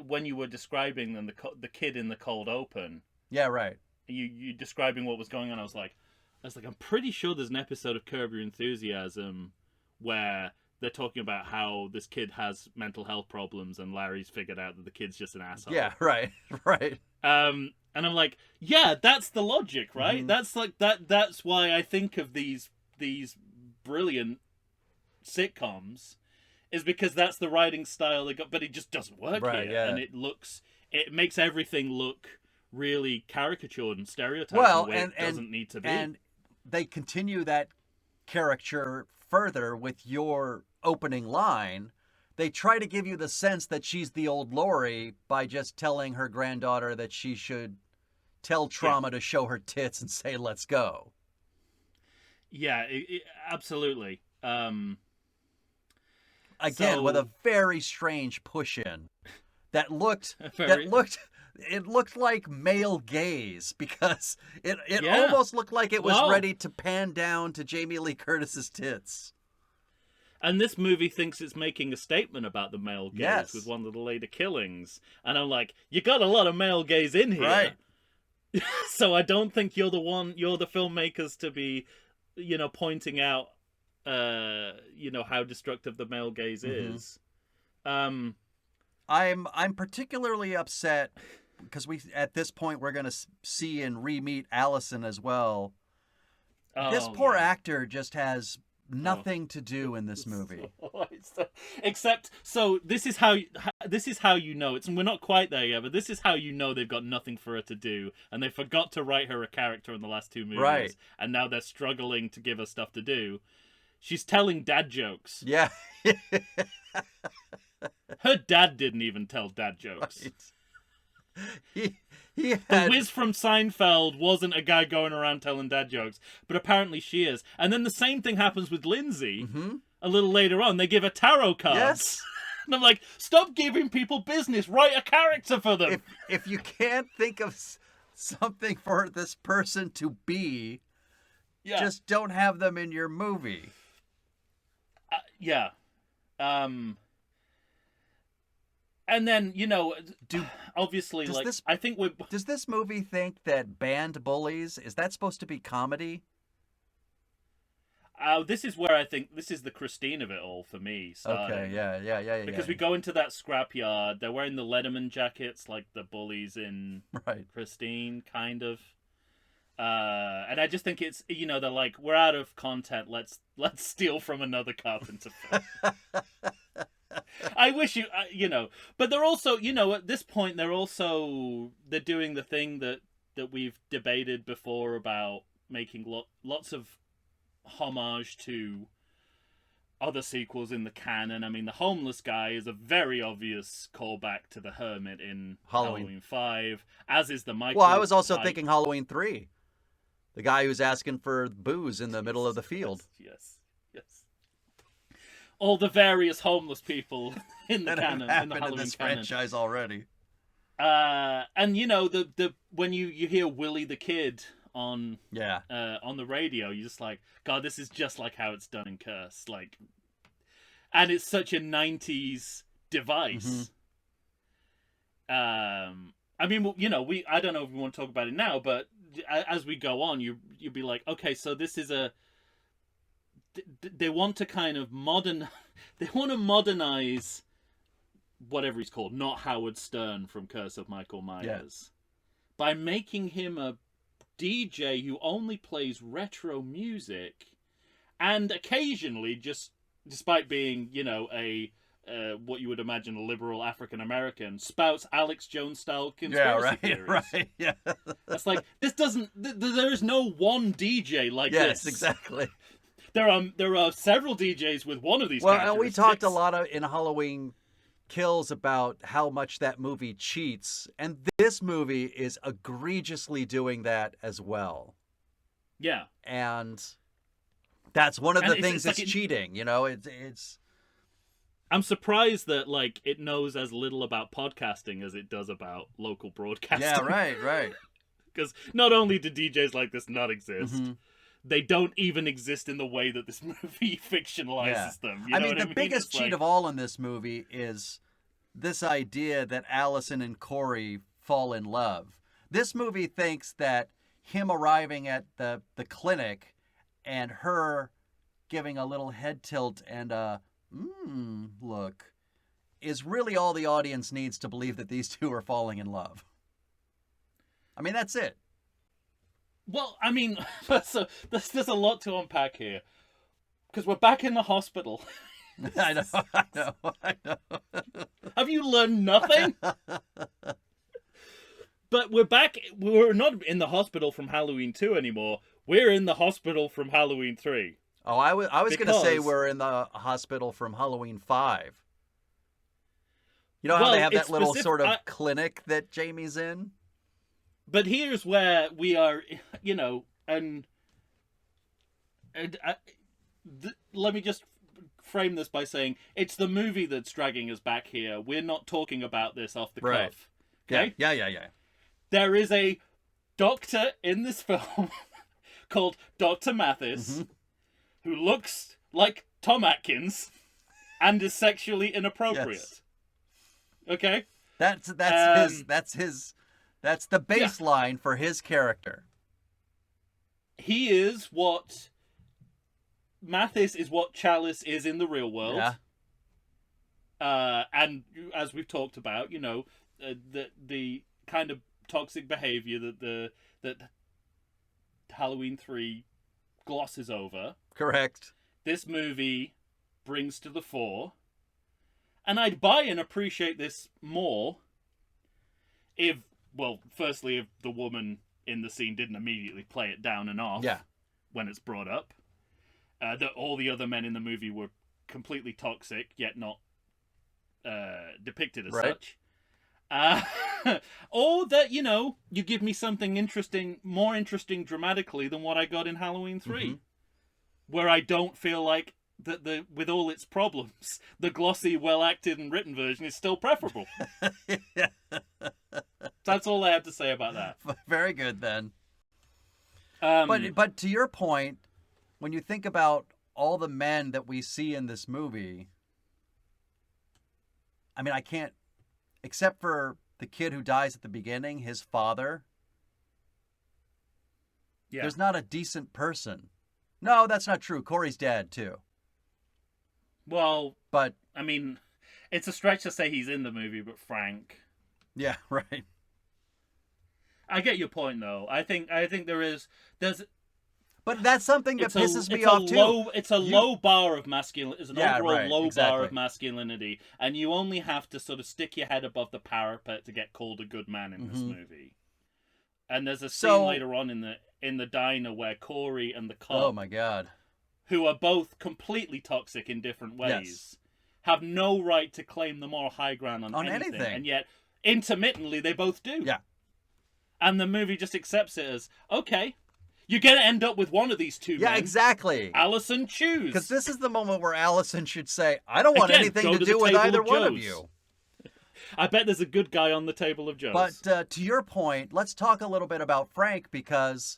when you were describing them, the kid in the cold open. Yeah, right. You describing what was going on. I was like, I'm pretty sure there's an episode of Curb Your Enthusiasm where they're talking about how this kid has mental health problems, and Larry's figured out that the kid's just an asshole. Yeah, right, right. And I'm like, yeah, that's the logic, right? Mm-hmm. That's like that. That's why I think of these brilliant sitcoms, is because that's the writing style they got. But it just doesn't work here, yeah. and it makes everything look really caricatured and stereotyped in a way it doesn't need to be. And they continue that caricature further with your opening line. They try to give you the sense that she's the old Laurie by just telling her granddaughter that she should tell Trauma to show her tits and say, let's go. Yeah, absolutely. Again, with a very strange push-in that looked like male gaze, because it almost looked like it was ready to pan down to Jamie Lee Curtis's tits. And this movie thinks it's making a statement about the male gaze with one of the later killings. And I'm like, you got a lot of male gaze in here. Right. So I don't think you're the filmmakers to be, pointing out, how destructive the male gaze is. I'm particularly upset because at this point we're going to see and re-meet Allison as well. This poor actor just has nothing to do in this movie. Except, so this is how you know it's, and we're not quite there yet, but this is how you know they've got nothing for her to do, and they forgot to write her a character in the last 2 movies, right? And now they're struggling to give her stuff to do. She's telling dad jokes. Yeah. Her dad didn't even tell dad jokes. Right. The Wiz from Seinfeld wasn't a guy going around telling dad jokes, but apparently she is. And then the same thing happens with Lindsay. Mm-hmm. A little later on, they give her tarot cards. Yes. And I'm like, stop giving people business. Write a character for them. If you can't think of something for this person to be, just don't have them in your movie. Yeah. And then, obviously, I think does this movie think that band bullies, is that supposed to be comedy? This is where I think this is the Christine of it all for me. Starting. Okay, yeah. Because we go into that scrapyard. They're wearing the Letterman jackets, like the bullies in Christine, kind of. And I just think it's, they're like, we're out of content. Let's steal from another Carpenter film. I wish but they're also, at this point, they're doing the thing that we've debated before about making lots of homage to other sequels in the canon. I mean, the homeless guy is a very obvious callback to the Hermit in Halloween 5, as is the Michael. Well, I was also thinking Halloween 3. The guy who's asking for booze in the middle of the field. Yes. All the various homeless people in the canon, in the Halloween in this canon. franchise already. And the when you hear Willie the Kid on the radio, you're just like, God, this is just like how it's done in Curse. Like, and it's such a 90s device. I mean, you know, I don't know if we want to talk about it now, but as we go on, you'll be like, okay, so this is they want to kind of they want to modernize whatever he's called, not Howard Stern from Curse of Michael Myers, by making him a DJ who only plays retro music, and occasionally, just despite being, you know, a what you would imagine a liberal African American, spouts Alex Jones style conspiracy theories. Right, yeah. It's like, this doesn't. There is no one DJ like this. Yes, exactly. There are several DJs with one of these. Well, and we talked a lot in Halloween Kills about how much that movie cheats, and this movie is egregiously doing that as well. Yeah, and that's one of the things that's cheating. You know, it's. I'm surprised that like it knows as little about podcasting as it does about local broadcasting. Yeah, right. Because not only do DJs like this not exist, they don't even exist in the way that this movie fictionalizes them. You know the biggest cheat of all in this movie is this idea that Allison and Corey fall in love. This movie thinks that him arriving at the clinic and her giving a little head tilt and a look is really all the audience needs to believe that these two are falling in love. I mean, that's it. Well, I mean, so there's a lot to unpack here. Because we're back in the hospital. I know. Have you learned nothing? But we're back. We're not in the hospital from Halloween 2 anymore. We're in the hospital from Halloween 3. Oh, I was going to say we're in the hospital from Halloween 5. You know how they have that little sort of clinic that Jamie's in? But here's where we are, you know, and let me just frame this by saying it's the movie that's dragging us back here. We're not talking about this off the cuff. Okay? Yeah. There is a doctor in this film called Dr. Mathis who looks like Tom Atkins and is sexually inappropriate. Yes. Okay? That's the baseline for his character. He is what Mathis is what Chalice is in the real world. Yeah. And as we've talked about, you know, the kind of toxic behavior that Halloween 3 glosses over. Correct. This movie brings to the fore. And I'd buy and appreciate this more if, well, firstly, if the woman in the scene didn't immediately play it down and off when it's brought up. That all the other men in the movie were completely toxic, yet not depicted as such. Or that, you know, you give me something interesting, more interesting dramatically than what I got in Halloween 3. Where I don't feel like that with all its problems, the glossy, well-acted and written version is still preferable. That's all I have to say about that. Very good, then. But to your point, when you think about all the men that we see in this movie, I mean, I can't, except for the kid who dies at the beginning, his father. Yeah. There's not a decent person. No, that's not true. Corey's dead, too. Well, but I mean, it's a stretch to say he's in the movie, but Frank. Yeah, right. I get your point, though. I think there's. But that's something that pisses me off too. It's a low bar of masculinity. It's an overall low bar of masculinity, and you only have to sort of stick your head above the parapet to get called a good man in this movie. And there's a scene later on in the diner where Corey and the cop, oh my god, who are both completely toxic in different ways, have no right to claim the moral high ground on anything, and yet intermittently they both do. Yeah, and the movie just accepts it as okay. You're going to end up with one of these two men. Yeah, exactly. Allison, choose. Because this is the moment where Allison should say, I don't want anything to do with either one of you. I bet there's a good guy on the table of Joes. But to your point, let's talk a little bit about Frank, because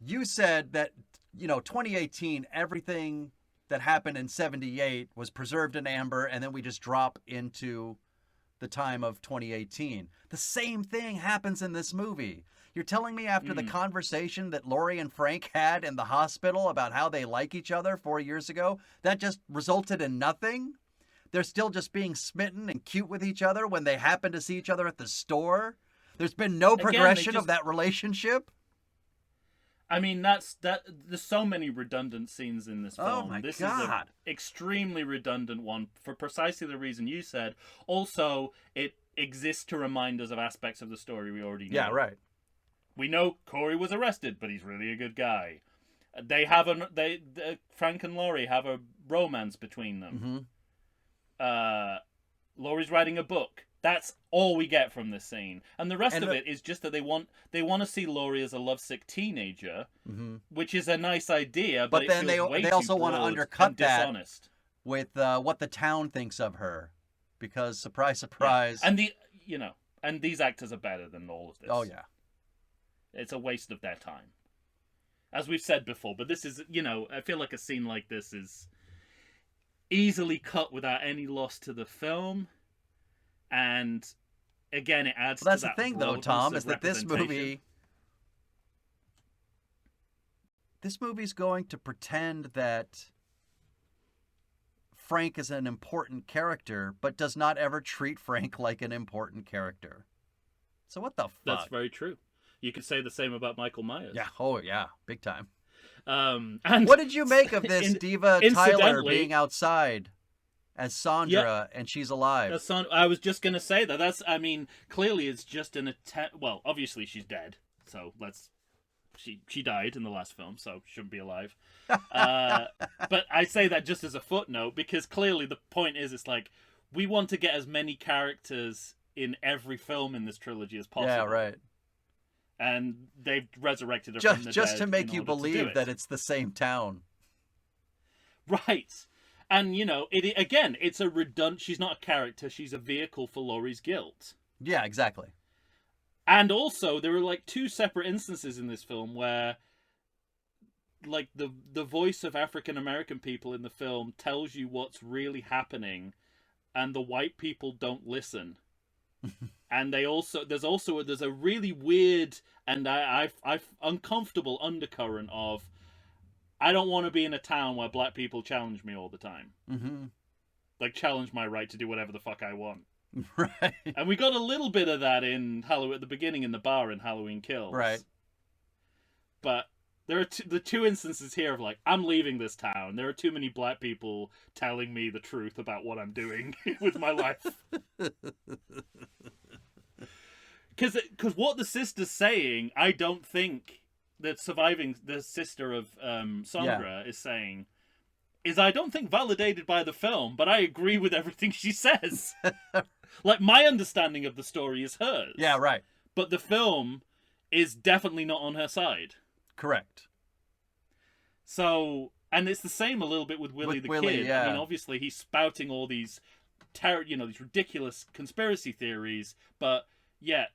you said that, 2018, everything that happened in 78 was preserved in amber, and then we just drop into the time of 2018. The same thing happens in this movie. You're telling me after the conversation that Laurie and Frank had in the hospital about how they like each other 4 years ago, that just resulted in nothing? They're still just being smitten and cute with each other when they happen to see each other at the store? There's been no progression of that relationship? I mean, there's so many redundant scenes in this film. Oh my this God. is an extremely redundant one for precisely the reason you said. Also, it exists to remind us of aspects of the story we already know. Yeah, right. We know Corey was arrested, but he's really a good guy. Frank and Laurie have a romance between them. Laurie's writing a book. That's all we get from this scene, and the rest of it is just that they want to see Laurie as a lovesick teenager, which is a nice idea. But then they also want to undercut that dishonest. With what the town thinks of her, because surprise, surprise, and these actors are better than all of this. Oh yeah, it's a waste of their time, as we've said before. But this is, I feel like a scene like this is easily cut without any loss to the film. And again, it adds. Well, that's to that the thing, though, Tom, is that this movie's going to pretend that Frank is an important character, but does not ever treat Frank like an important character. So what the fuck? That's very true. You could say the same about Michael Myers. Yeah. Oh yeah, big time. And what did you make of this Diva Tyler being outside as Sandra, and she's alive? I was just going to say that. Clearly it's just an attempt. Well, obviously she's dead, so she died in the last film, so she shouldn't be alive. But I say that just as a footnote, because clearly the point is, it's like, we want to get as many characters in every film in this trilogy as possible. Yeah, right. And they've resurrected her just from the just dead to make you believe that it's the same town. Right. And, it's a redundant... She's not a character. She's a vehicle for Laurie's guilt. Yeah, exactly. And also, there are, two separate instances in this film where, the voice of African-American people in the film tells you what's really happening, and the white people don't listen. And there's a really weird and I've uncomfortable undercurrent of, I don't want to be in a town where black people challenge me all the time. Challenge my right to do whatever the fuck I want. Right. And we got a little bit of that in at the beginning in the bar in Halloween Kills. Right. But there are the two instances here of I'm leaving this town. There are too many black people telling me the truth about what I'm doing with my life. Because what the sister's saying, I don't think that the sister of Sandra is saying, is I don't think validated by the film, but I agree with everything she says. My understanding of the story is hers. Yeah, right. But the film is definitely not on her side. Correct. So, and it's the same a little bit with Willie the Kid. Yeah. Obviously he's spouting all these these ridiculous conspiracy theories, but yet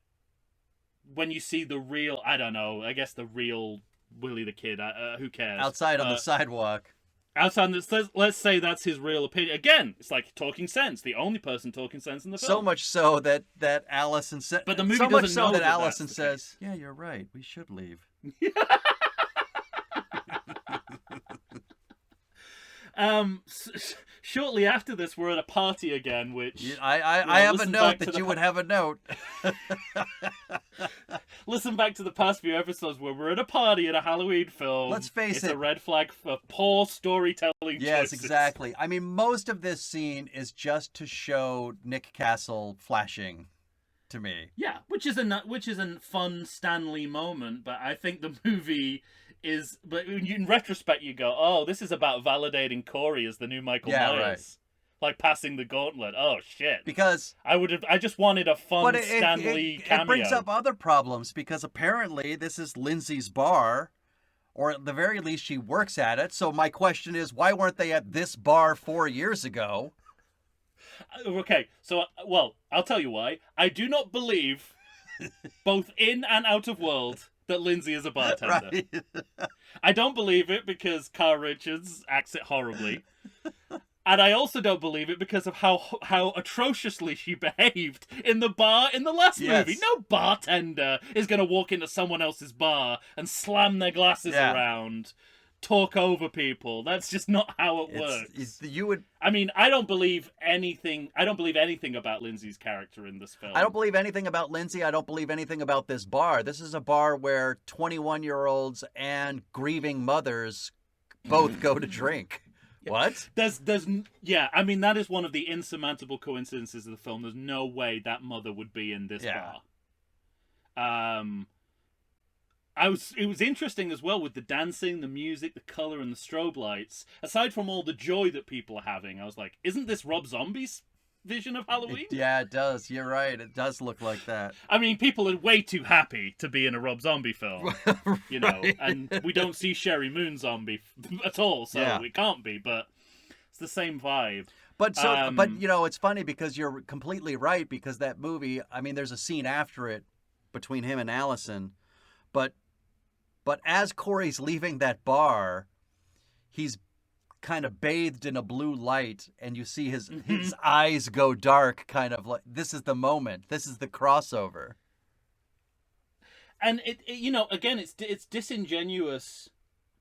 when you see the real, I guess the real Willie the Kid, who cares? Outside on the sidewalk. Outside, let's say that's his real opinion. Again, it's talking sense. The only person talking sense in the film. So much so that Allison said. But the movie so doesn't much so know that Allison that's says, "Yeah, you're right. We should leave." Shortly after this, we're at a party again, which I have a note that you would have a note. Listen back to the past few episodes where we're at a party at a Halloween film. Let's face it, it's a red flag for poor storytelling. Yes, choices. exactly. I mean, most of this scene is just to show Nick Castle flashing. To me, yeah, which is a fun Stanley moment, but I think the movie is. But in retrospect, you go, "Oh, this is about validating Corey as the new Michael Myers." Right. Passing the gauntlet. Oh shit! Because I just wanted a fun Stanley cameo. It brings up other problems because apparently this is Lindsay's bar, or at the very least she works at it. So my question is, why weren't they at this bar 4 years ago? Okay, so, I'll tell you why. I do not believe, both in and out of world, that Lindsay is a bartender. Right. I don't believe it because Carl Richards acts it horribly. And I also don't believe it because of how atrociously she behaved in the bar in the last movie. No bartender is going to walk into someone else's bar and slam their glasses around, talk over people. That's just not how it works. I mean, I don't believe anything about Lindsay's character in this film. I don't believe anything about Lindsay. I don't believe anything about this bar. This is a bar where 21-year-olds and grieving mothers both go to drink. What? I mean, that is one of the insurmountable coincidences of the film. There's no way that mother would be in this bar. It was interesting as well with the dancing, the music, the color, and the strobe lights. Aside from all the joy that people are having, I was like, isn't this Rob Zombie's vision of Halloween? It does. You're right. It does look like that. I mean, people are way too happy to be in a Rob Zombie film, you know, and we don't see Sherry Moon Zombie at all, so it can't be, but it's the same vibe. But you know, it's funny because you're completely right, because that movie, I mean, there's a scene after it between him and Allison, but as Corey's leaving that bar, he's kind of bathed in a blue light, and you see his eyes go dark, kind of like, this is the moment, this is the crossover. And it you know, again, it's disingenuous,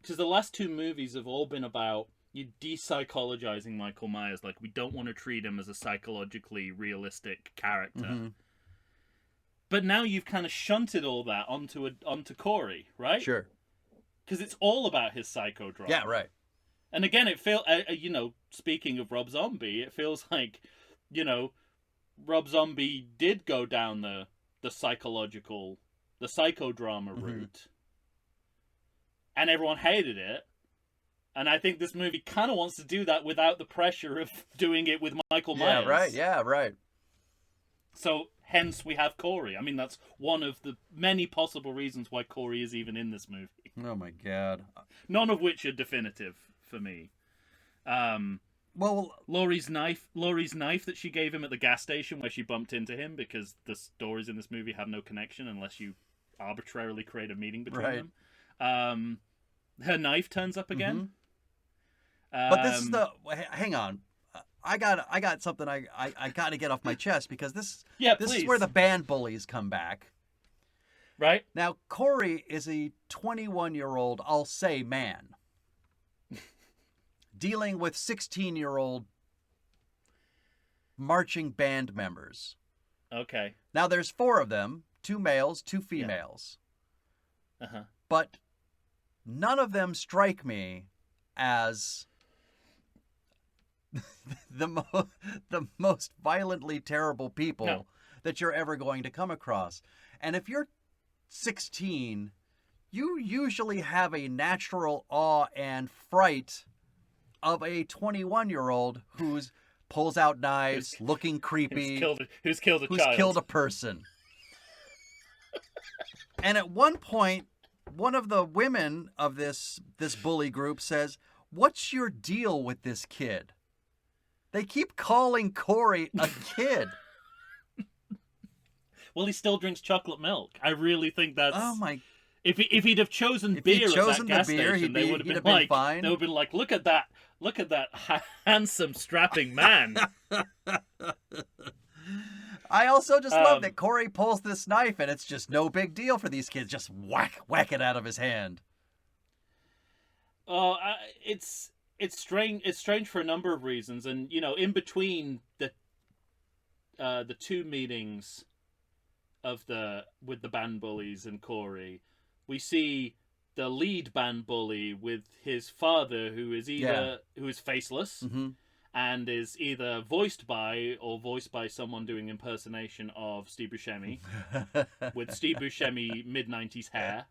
because the last two movies have all been about you de-psychologizing Michael Myers, like, we don't want to treat him as a psychologically realistic character. But now you've kind of shunted all that onto Corey, right? Sure. Because it's all about his psychodrama. Yeah, right. And again, it feels, you know, speaking of Rob Zombie, it feels like, you know, Rob Zombie did go down the psychological, the psychodrama route. And everyone hated it. And I think this movie kind of wants to do that without the pressure of doing it with Michael Myers. Yeah, right. So, hence we have Corey. I mean, that's one of the many possible reasons why Corey is even in this movie. Oh my God. None of which are definitive for me. Well, Laurie's knife that she gave him at the gas station where she bumped into him, because the stories in this movie have no connection unless you arbitrarily create a meeting between them. Her knife turns up again. But this is hang on. I got something I got to get off my chest, because this is where the band bullies come back. Right? Now, Corey is a 21-year-old, I'll say, man, dealing with 16-year-old marching band members. Okay. Now, there's 4 of them, 2 males, 2 females. Yeah. But none of them strike me as the most violently terrible people that you're ever going to come across. And if you're 16, you usually have a natural awe and fright of a 21-year-old who's pulls out knives, looking creepy, who's killed a person. And at one point, one of the women of this bully group says, "What's your deal with this kid?" They keep calling Corey a kid. Well, he still drinks chocolate milk. I really think that's... Oh my... If he'd have chosen beer at that gas station, they would have been fine. They would have been like, look at that handsome, strapping man. I also just love that Corey pulls this knife, and it's just no big deal for these kids. Just whack it out of his hand. It's strange. It's strange for a number of reasons, and you know, in between the 2 meetings with the band bullies and Corey, we see the lead band bully with his father, who is who is faceless and is either voiced by someone doing impersonation of Steve Buscemi with Steve Buscemi mid-90s hair.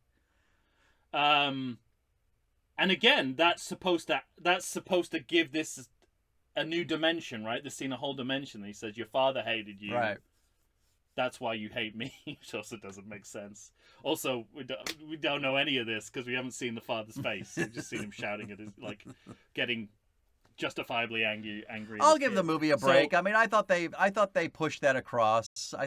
And again, that's supposed to give this a new dimension, right? This scene a whole dimension. He says, "Your father hated you, right? That's why you hate me," which also doesn't make sense. Also, we don't know any of this because we haven't seen the father's face. We've just seen him shouting at his, like, getting justifiably angry. I'll give the movie a break. I mean, I thought they pushed that across. I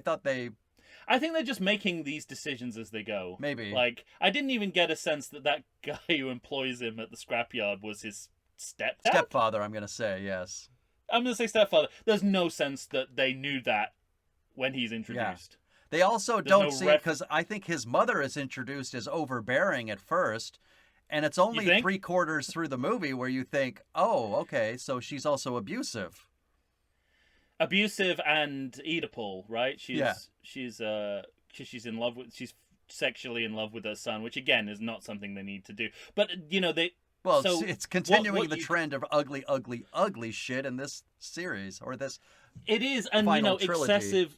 think they're just making these decisions as they go. Maybe. Like, I didn't even get a sense that guy who employs him at the scrapyard was his stepfather, I'm going to say, yes. I'm going to say stepfather. There's no sense that they knew that when he's introduced. They also There's don't no see, ref- because I think his mother is introduced as overbearing at first, and it's only think? 3/4 through the movie where you think, oh, okay, so she's also abusive. Abusive and Oedipal, right? She's Yeah. she's in love with, she's sexually in love with her son, which again is not something they need to do. But they Well, so it's continuing what the you- trend of ugly, ugly, ugly shit in this series, or this. It is, and final trilogy.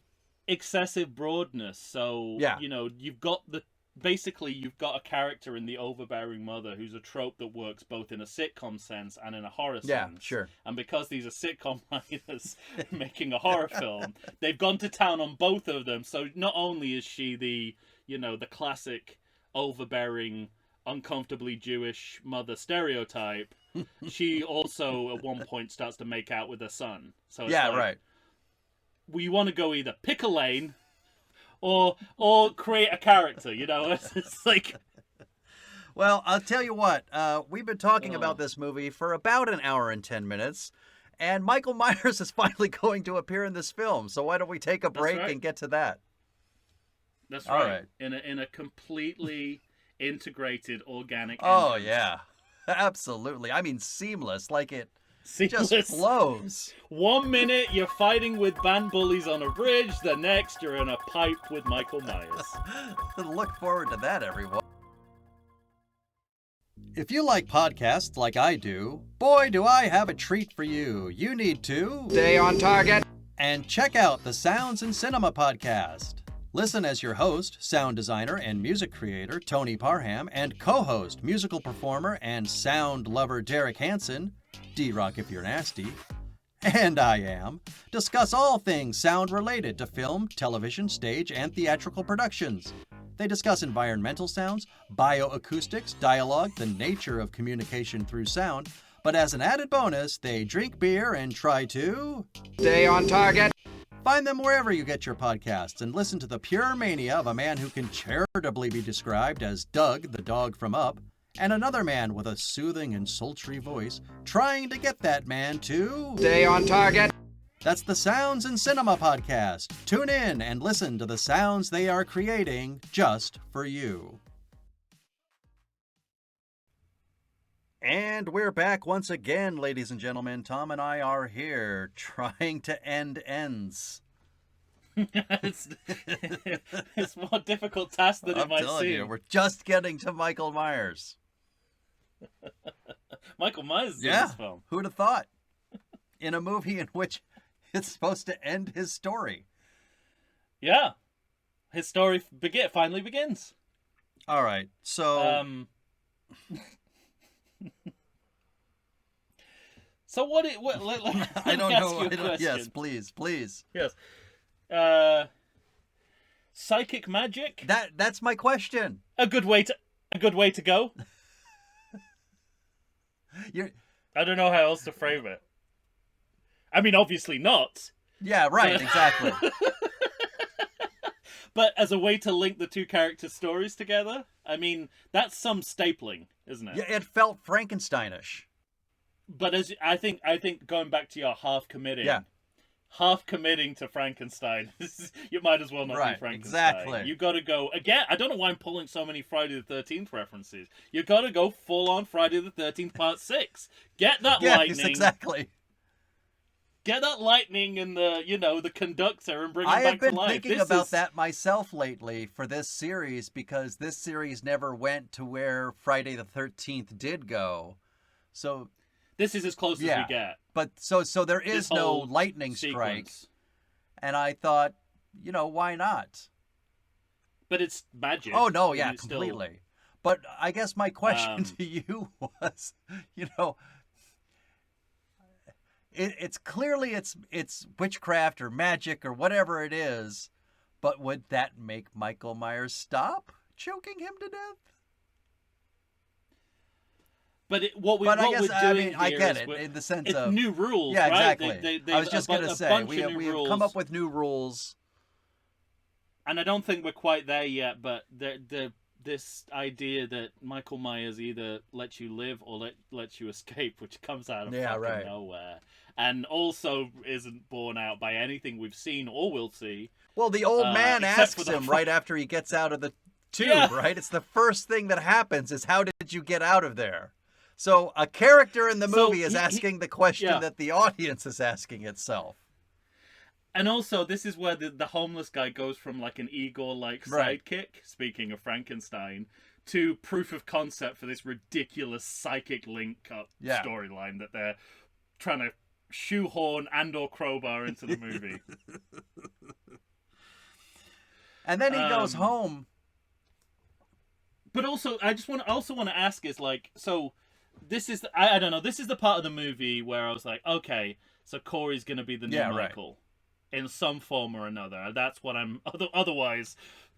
excessive broadness. So Yeah. you've got a character in the overbearing mother who's a trope that works both in a sitcom sense and in a horror Yeah, sense. sure. And because these are sitcom writers making a horror film, they've gone to town on both of them. So not only is she the classic overbearing, uncomfortably Jewish mother stereotype, she also at one point starts to make out with her son. So it's like, Right. well, you want to go either pick a lane or create a character, It's like, Well, I'll tell you what. We've been talking Oh. about this movie for about an hour and 10 minutes, and Michael Myers is finally going to appear in this film. So why don't we take a break right. and get to that? that's All right. right. In a completely integrated, organic Oh entrance. yeah, absolutely. I mean, seamless. Like it just Seamless. flows. 1 minute you're fighting with band bullies on a bridge, the next you're in a pipe with Michael Myers. Look forward to that, everyone. If you like podcasts like I do, boy, do I have a treat for you. You need to Stay on target. and check out the Sounds and Cinema podcast. Listen as your host, sound designer and music creator Tony Parham, and co-host, musical performer and sound lover Derek Hansen, D-Rock if you're nasty, and I am, discuss all things sound related to film, television, stage, and theatrical productions. They discuss environmental sounds, bioacoustics, dialogue, the nature of communication through sound, but as an added bonus, they drink beer and try to Stay on target. find them wherever you get your podcasts and listen to the pure mania of a man who can charitably be described as Doug, the dog from Up, and another man with a soothing and sultry voice trying to get that man to... Stay on target. That's the Sounds and Cinema podcast. Tune in and listen to the sounds they are creating just for you. And we're back once again, ladies and gentlemen. Tom and I are here trying to end ends. it's a more difficult task than it I'm might telling seem. you, we're just getting to Michael Myers. Michael Myers is in Yeah, this film. who'd have thought? In a movie in which it's supposed to end his story. Yeah. His story finally begins. All right, so... So let I me don't ask know. you a question. Yes, please. Yes. Psychic magic? That's my question. A good way to go. You're... I don't know how else to frame it. I mean, obviously not. Yeah, right, But- exactly. But as a way to link the two characters' stories together, I mean, that's some stapling, isn't it? Yeah, it felt Frankensteinish. But as I think going back to your half committing to Frankenstein, you might as well not Right, be Frankenstein. exactly. You got to go again. I don't know why I'm pulling so many Friday the 13th references. You got to go full on Friday the 13th Part 6. Get that Yes, lightning. exactly. Get that lightning and the conductor and bring him I back have been to life. thinking This about is- that myself lately for this series because this series never went to where Friday the 13th did go. So, This is as close as Yeah. we get. but so there is This no whole lightning strike, sequence. and I thought, why not? But it's magic. Oh no, and yeah, you still- completely. But I guess my question Um, to you was, it's clearly it's witchcraft or magic or whatever it is, but would that make Michael Myers stop choking him to death? But what But I what guess we're doing I here get is it we're- in the sense it's of new rules. yeah, right? exactly. They I was just going gonna to say we have come up with new rules. and I don't think we're quite there yet. But this idea that Michael Myers either lets you live or lets you escape, which comes out of Yeah, fucking right. nowhere, and also isn't borne out by anything we've seen or will see. Well, the old man except asks for the him right after he gets out of the tube, Yeah. right? It's the first thing that happens is, how did you get out of there? So a character in the So movie is asking the question yeah. that the audience is asking itself. And also, this is where the homeless guy goes from like an Igor-like Right. sidekick, speaking of Frankenstein, to proof of concept for this ridiculous psychic link-up Yeah. storyline that they're trying to shoehorn and/or crowbar into the movie. And then he goes Um, home. But also, I just want to ask is like, so this is I don't know, this is the part of the movie where I was like, okay, so Corey's gonna be the new Yeah, right. Michael in some form or another. That's what I'm. Otherwise,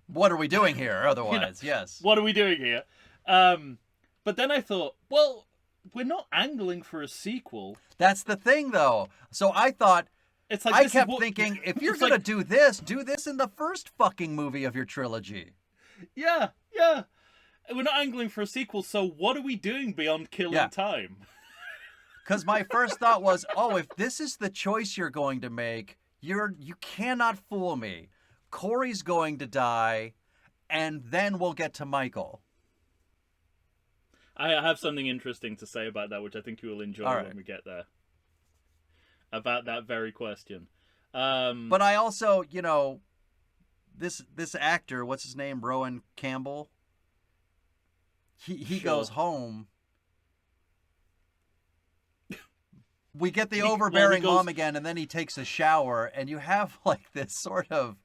What are we doing here? Otherwise, yes. what are we doing here? But then I thought, well, we're not angling for a sequel. That's the thing, though. So I thought, It's like I this kept is what, thinking, if you're it's gonna like, do this in the first fucking movie of your trilogy. yeah, we're not angling for a sequel. So what are we doing beyond killing Yeah. time? Because my first thought was, oh, if this is the choice you're going to make, you cannot fool me. Corey's going to die, and then we'll get to Michael. I have something interesting to say about that, which I think you will enjoy All right. when we get there. About that very question. But I also, this actor, what's his name, Rowan Campbell. He Sure. goes home. We get the He overbearing goes- mom again, and then he takes a shower, and you have like this sort of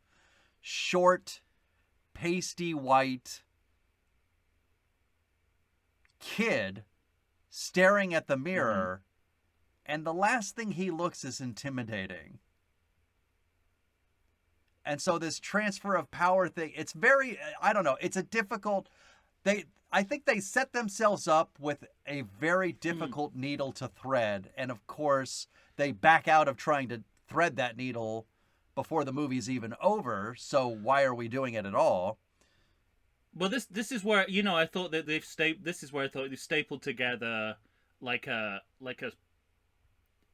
short, pasty white kid staring at the mirror, and the last thing he looks is intimidating. And so this transfer of power thing, it's very, I don't know, it's a difficult, I think they set themselves up with a very difficult needle to thread. And of course, they back out of trying to thread that needle before the movie's even over. So why are we doing it at all? Well, this is where I thought that this is where I thought they've stapled together like a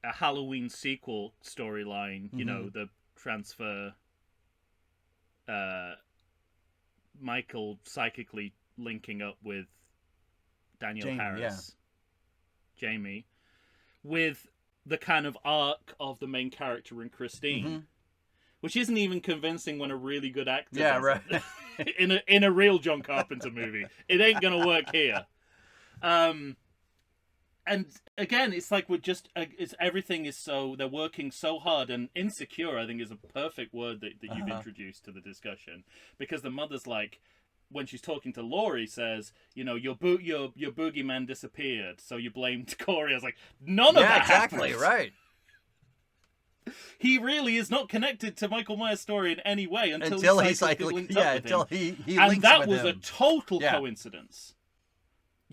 Halloween sequel storyline. You know, the transfer. Michael psychically linking up with Daniel Jamie, Harris, Jamie, with the kind of arc of the main character in Christine, which isn't even convincing when a really good actor Yeah, does right. it. in a real John Carpenter movie. It ain't gonna work here. And again, it's like everything is so, they're working so hard, and insecure, I think, is a perfect word that you've introduced to the discussion, because the mother's like, when she's talking to Laurie, says, your boogeyman disappeared, so you blamed Corey. I was like, none of that exactly, happened. right. He really is not connected to Michael Myers' story in any way Until he he's like, linked up with until him. he And links that with was him. a total Yeah. coincidence.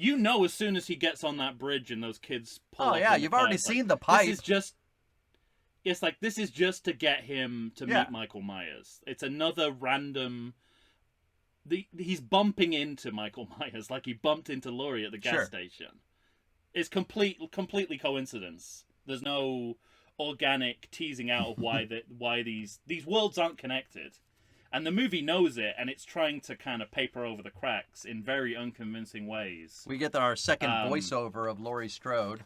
As soon as he gets on that bridge and those kids pull Oh up yeah, in the you've already car, it's seen like, the pipe. This is just to get him to Yeah. meet Michael Myers. It's another random. He's bumping into Michael Myers like he bumped into Laurie at the gas Sure. station. It's completely coincidence. There's no organic teasing out of why these worlds aren't connected. And the movie knows it, and it's trying to kind of paper over the cracks in very unconvincing ways. We get our second voiceover of Laurie Strode.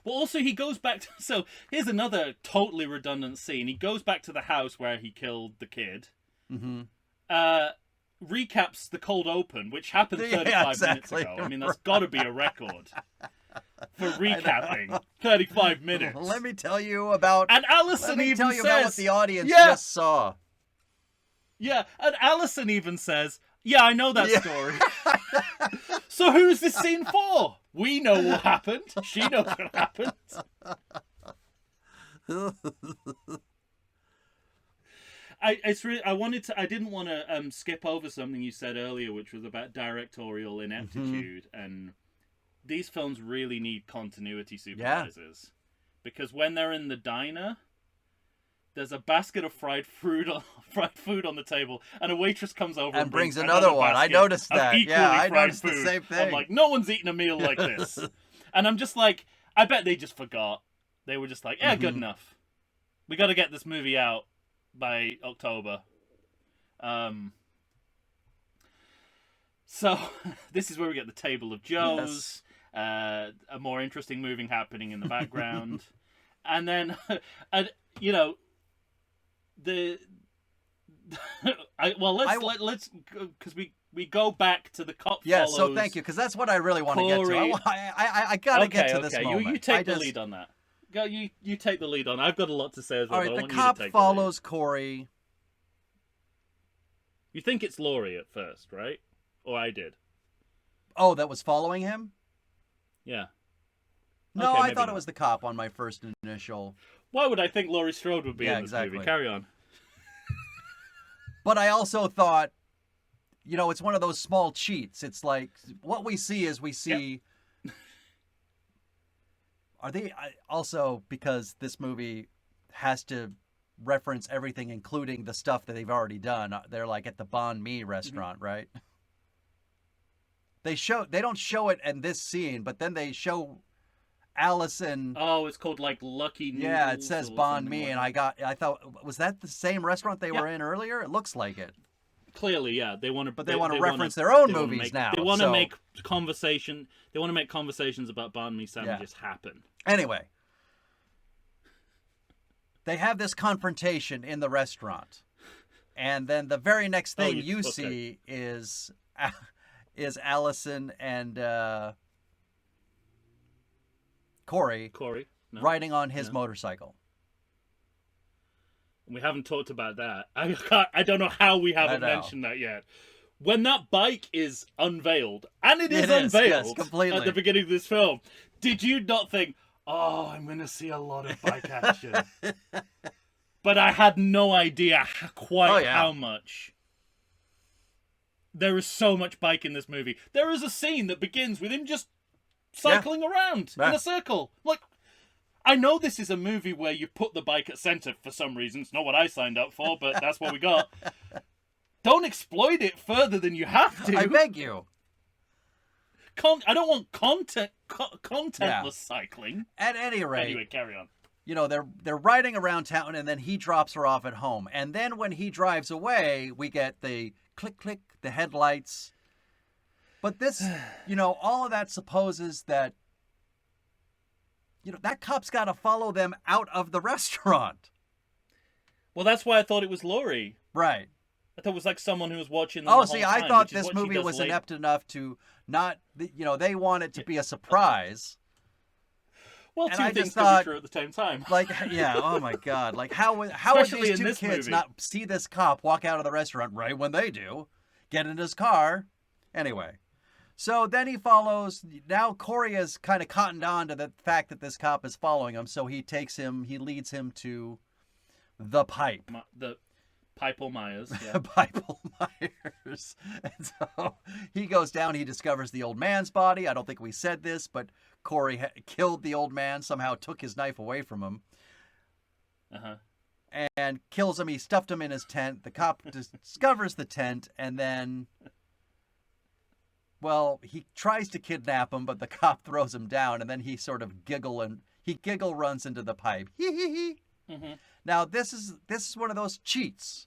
Well, also, he goes back to... So, here's another totally redundant scene. He goes back to the house where he killed the kid. Recaps the cold open, which happened 35 exactly. minutes ago. I mean, that's got to be a record for recapping 35 minutes. Let me tell you about. And Allison let me even tell you says... about what the audience Yeah. just saw. Yeah, and Allison even says, yeah, I know that Yeah. story. So who's this scene for? We know what happened. She knows what happened. I didn't want to skip over something you said earlier, which was about directorial ineptitude, and these films really need continuity supervisors. Because when they're in the diner, there's a basket of fried food on the table, and a waitress comes over and brings another one. I basket noticed of that. equally Yeah, I fried noticed the food. same thing. I'm like, no one's eating a meal like this. And I'm just like, I bet they just forgot. They were just like, yeah, good enough. We got to get this movie out by October. So this is where we get the Table of Joes, a more interesting moving happening in the background, and then, let's because we go back to the cop. Yeah, follows so thank you, because that's what I really want to get to. I gotta get to this moment. You take the lead on that. Go, you take the lead on. I've got a lot to say as well. All right, but I the want cop you to take follows Corey. You think it's Laurie at first, right? Or I did. Oh, that was following him? Yeah. No, Okay, I maybe thought not. it was the cop on my first initial. Why would I think Laurie Strode would be Yeah, in this exactly. movie? Carry on. But I also thought, it's one of those small cheats. It's like what we see is we see. Are they also, because this movie has to reference everything, including the stuff that they've already done? They're like at the Banh Mi restaurant, right? They don't show it in this scene, but then they show Allison. Oh, it's called like Lucky Noodles. Yeah, it says or Banh something Mi, like and I thought, was that the same restaurant they were in earlier? It looks like it. Clearly, yeah, they want to, but they want to reference their own movies now. They want to so. make conversation. They want to make conversations about Banh Mi sandwiches happen. Anyway, they have this confrontation in the restaurant, and then the very next thing you see is Allison and Corey riding on his motorcycle. We haven't talked about that. I don't know how we haven't mentioned that yet. When that bike is unveiled, and it is unveiled completely at the beginning of this film, did you not think, oh, I'm going to see a lot of bike action? But I had no idea quite how much. There is so much bike in this movie. There is a scene that begins with him just cycling around in a circle. Like, I know this is a movie where you put the bike at center for some reason. It's not what I signed up for, but that's what we got. Don't exploit it further than you have to. I beg you. I don't want contentless cycling. At any rate. Anyway, carry on. They're riding around town, and then he drops her off at home. And then when he drives away, we get the click, click, the headlights. But this, all of that supposes that, that cop's got to follow them out of the restaurant. Well, that's why I thought it was Laurie. Right. I thought it was like someone who was watching them Oh, the whole see, time, I thought which is this what she movie does was late. inept enough to not, they want it to be a surprise. Well, and two I things just can thought, be true at the same time. Like, yeah, oh my God. Like, how would Especially these in two this kids movie. not see this cop walk out of the restaurant right when they do, get in his car? Anyway, so then he follows. Now Corey is kind of cottoned on to the fact that this cop is following him, so he leads him to the pipe. The Pipel Myers. Yeah. Pipel Myers. And so he goes down, he discovers the old man's body. I don't think we said this, but Corey killed the old man, somehow took his knife away from him. Uh-huh. And kills him. He stuffed him in his tent. The cop discovers the tent, and then, well, he tries to kidnap him, but the cop throws him down, and then he sort of giggle runs into the pipe. Mm-hmm. Now, this is one of those cheats.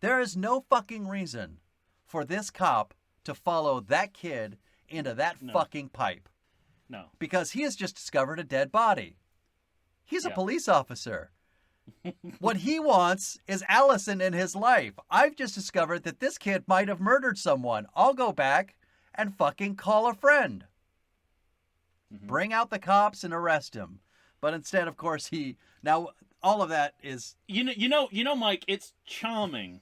There is no fucking reason for this cop to follow that kid into that fucking pipe. No. Because he has just discovered a dead body. He's a police officer. What he wants is Allison in his life. I've just discovered that this kid might have murdered someone. I'll go back and fucking call a friend. Mm-hmm. Bring out the cops and arrest him. But instead, of course, now all of that is... You know, Mike, it's charming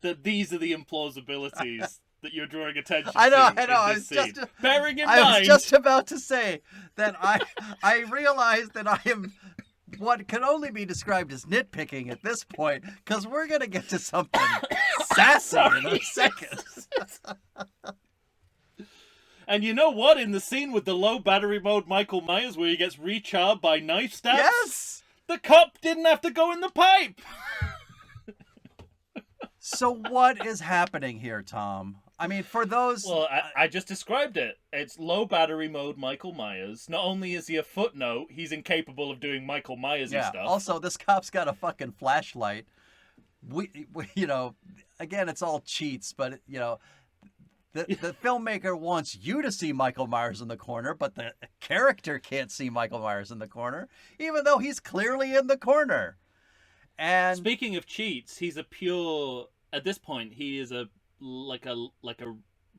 that these are the implausibilities that you're drawing attention to. I know. I was just about to say that I realize that I am what can only be described as nitpicking at this point, because we're going to get to something sassy in a second. And you know what? In the scene with the low battery mode Michael Myers where he gets recharged by knife stabs, yes, the cop didn't have to go in the pipe. So what is happening here, Tom? I mean, for those... Well, I just described it. It's low battery mode Michael Myers. Not only is he a footnote, he's incapable of doing Michael Myers-y stuff. Also, this cop's got a fucking flashlight. We, you know, again, it's all cheats, but, you know, the filmmaker wants you to see Michael Myers in the corner, but the character can't see Michael Myers in the corner, even though he's clearly in the corner. And speaking of cheats, he's a pure... At this point, he is like a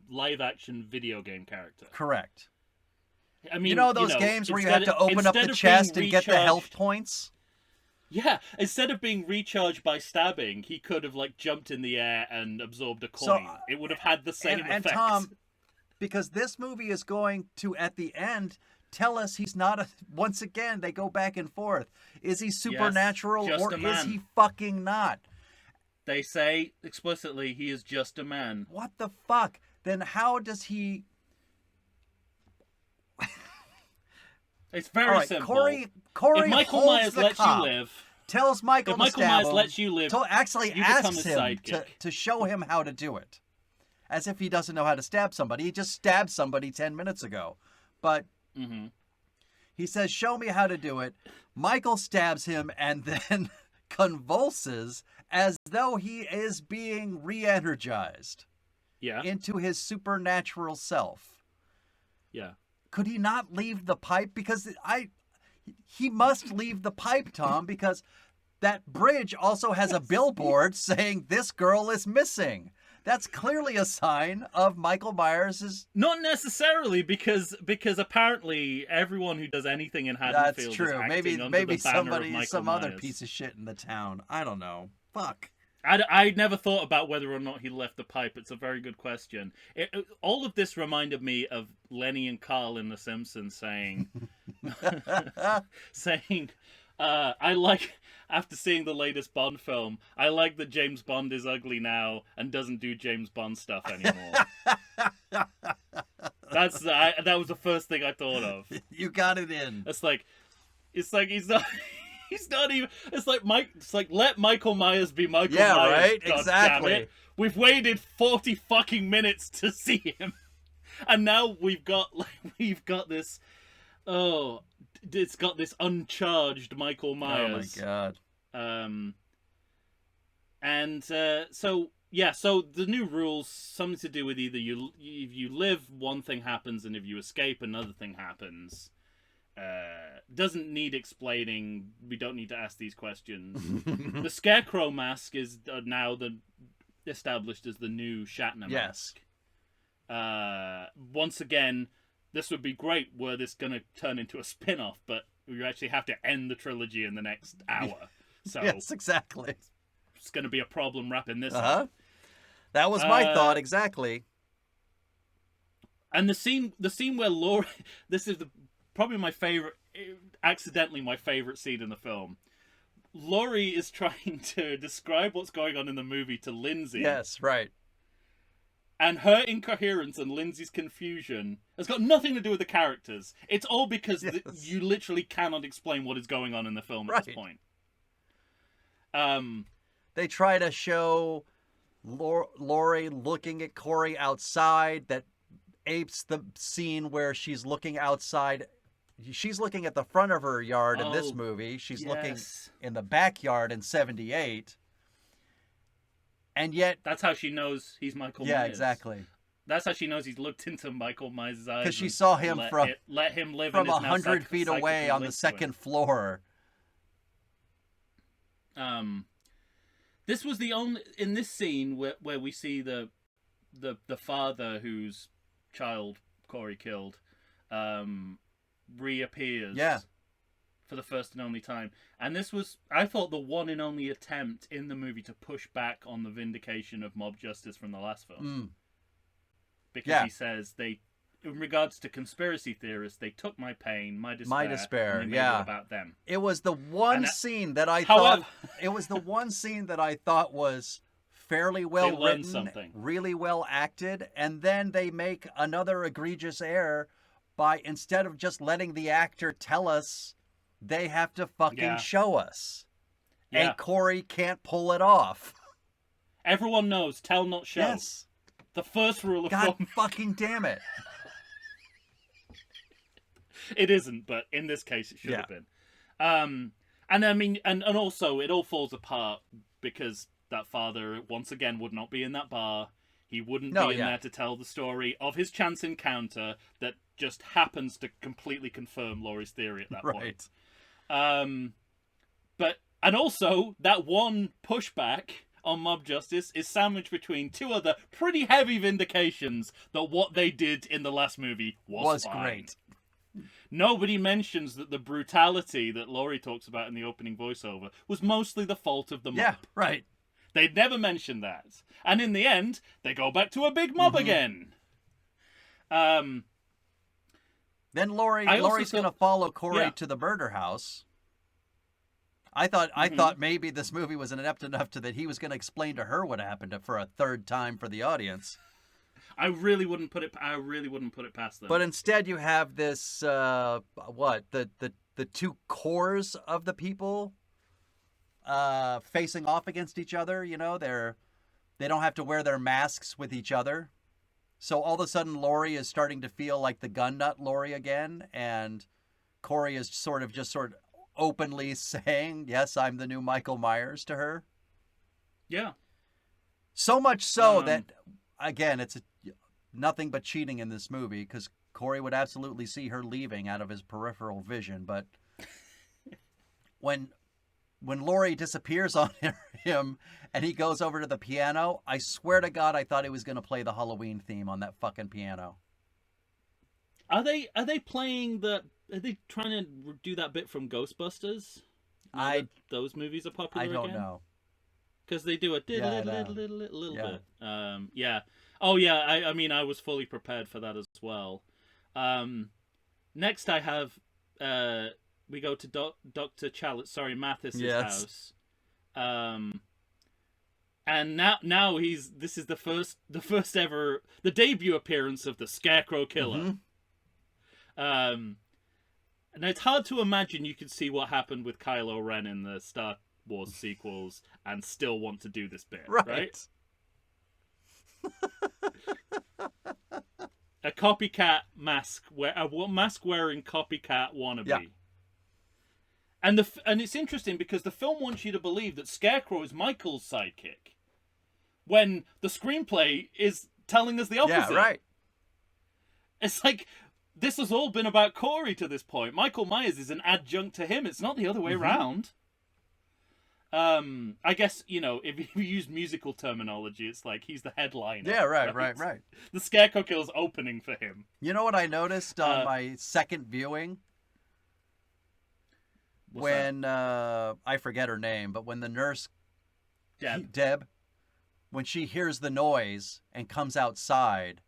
live action video game character. Correct. I mean, you know those games where you have to open up the chest and get the health points? Yeah, instead of being recharged by stabbing, he could have like jumped in the air and absorbed a coin. So, it would have had the same effect. And Tom, because this movie is going to, at the end, tell us he's not a... Once again, they go back and forth. Is he supernatural or is he fucking not? They say explicitly he is just a man. What the fuck? Then how does he... It's very simple. Corey if Michael Myers lets you live, tells Michael if Michael Myers lets you live, actually asks him to show him how to do it, as if he doesn't know how to stab somebody. He just stabbed somebody 10 minutes ago, but he says, "Show me how to do it." Michael stabs him and then convulses as though he is being re-energized into his supernatural self. Yeah. Could he not leave the pipe? Because he must leave the pipe, Tom, because that bridge also has a billboard saying this girl is missing. That's clearly a sign of Michael Myers'... Not necessarily, because apparently everyone who does anything in Haddonfield is acting under the banner of Michael some Myers. Other piece of shit in the town. I don't know. Fuck. I never thought about whether or not he left the pipe. It's a very good question. All of this reminded me of Lenny and Carl in The Simpsons saying, I like, after seeing the latest Bond film, I like that James Bond is ugly now and doesn't do James Bond stuff anymore. That was the first thing I thought of. You got it in. It's like he's not... He's not even... It's like let Michael Myers be Michael Myers. Yeah, right? God exactly. Damn it. We've waited 40 fucking minutes to see him. And now we've got this... Oh, it's got this uncharged Michael Myers. Oh, my God. So the new rules, something to do with either if you live, one thing happens, and if you escape, another thing happens. Doesn't need explaining. We don't need to ask these questions. The Scarecrow mask is now established as the new Shatner mask. Once again, this would be great were this going to turn into a spin-off, but you actually have to end the trilogy in the next hour. So yes, exactly. It's going to be a problem wrapping this up. That was my thought, exactly. And the scene where Laurie... This is probably my favorite, accidentally my favorite scene in the film. Laurie is trying to describe what's going on in the movie to Lindsay. Yes, right. And her incoherence and Lindsay's confusion has got nothing to do with the characters. It's all because you literally cannot explain what is going on in the film at this point. They try to show Laurie looking at Corey outside that apes the scene where she's looking outside. She's looking at the front of her yard in this movie. She's looking in the backyard in 78. And yet... That's how she knows he's Michael Myers. Yeah, exactly. That's how she knows he's looked into Michael Myers' eyes. Because she saw him let him live from 100 feet away on the second floor. This was the only... In this scene where we see the father whose child Corey killed... reappears for the first and only time, and this was, I thought, the one and only attempt in the movie to push back on the vindication of mob justice from the last film, because he says in regards to conspiracy theorists, they took my pain, my despair, and they made it about them. It was the one scene that I thought it was the one scene that I thought was fairly well written, really well acted, and then they make another egregious error by, instead of just letting the actor tell us, they have to fucking show us. And Corey can't pull it off. Everyone knows, tell not show. Yes. The first rule of God film. fucking damn it. It isn't, but in this case, it should have been. And I mean, and also, it all falls apart because that father, once again, would not be in that bar. He wouldn't be in there to tell the story of his chance encounter that just happens to completely confirm Laurie's theory at that point. And also, that one pushback on mob justice is sandwiched between two other pretty heavy vindications that what they did in the last movie was fine. Great. Nobody mentions that the brutality that Laurie talks about in the opening voiceover was mostly the fault of the mob. Yeah, right. They'd never mentioned that. And in the end, they go back to a big mob again. Then Laurie's going to follow Corey to the murder house. I thought maybe this movie was inept enough that he was going to explain to her what happened for a third time for the audience. I really wouldn't put it past them. But instead, you have this the two cores of the people facing off against each other. You know, they don't have to wear their masks with each other. So all of a sudden, Laurie is starting to feel like the gun nut Laurie again, and Corey is sort of openly saying, "Yes, I'm the new Michael Myers" to her. Yeah. So much so that, again, it's nothing but cheating in this movie, because Corey would absolutely see her leaving out of his peripheral vision. But when Laurie disappears on him and he goes over to the piano, I swear to God, I thought he was going to play the Halloween theme on that fucking piano. Are they playing the? Are they trying to do that bit from Ghostbusters? Those movies are popular again? I don't know. Because they do a little bit. Yeah. Oh, yeah. I mean, I was fully prepared for that as well. Next, I have we go to Dr. Mathis's house. And now this is the first ever debut appearance of the Scarecrow Killer. And it's hard to imagine you could see what happened with Kylo Ren in the Star Wars sequels and still want to do this bit, right? A copycat mask, a mask-wearing copycat wannabe. Yeah. And it's interesting because the film wants you to believe that Scarecrow is Michael's sidekick, when the screenplay is telling us the opposite. Yeah, right. It's like, this has all been about Corey to this point. Michael Myers is an adjunct to him. It's not the other way around. I guess, if you use musical terminology, it's like he's the headliner. Yeah, right. The Scarecrow Killer's opening for him. You know what I noticed on my second viewing? When, I forget her name, but when the nurse, Deb, when she hears the noise and comes outside,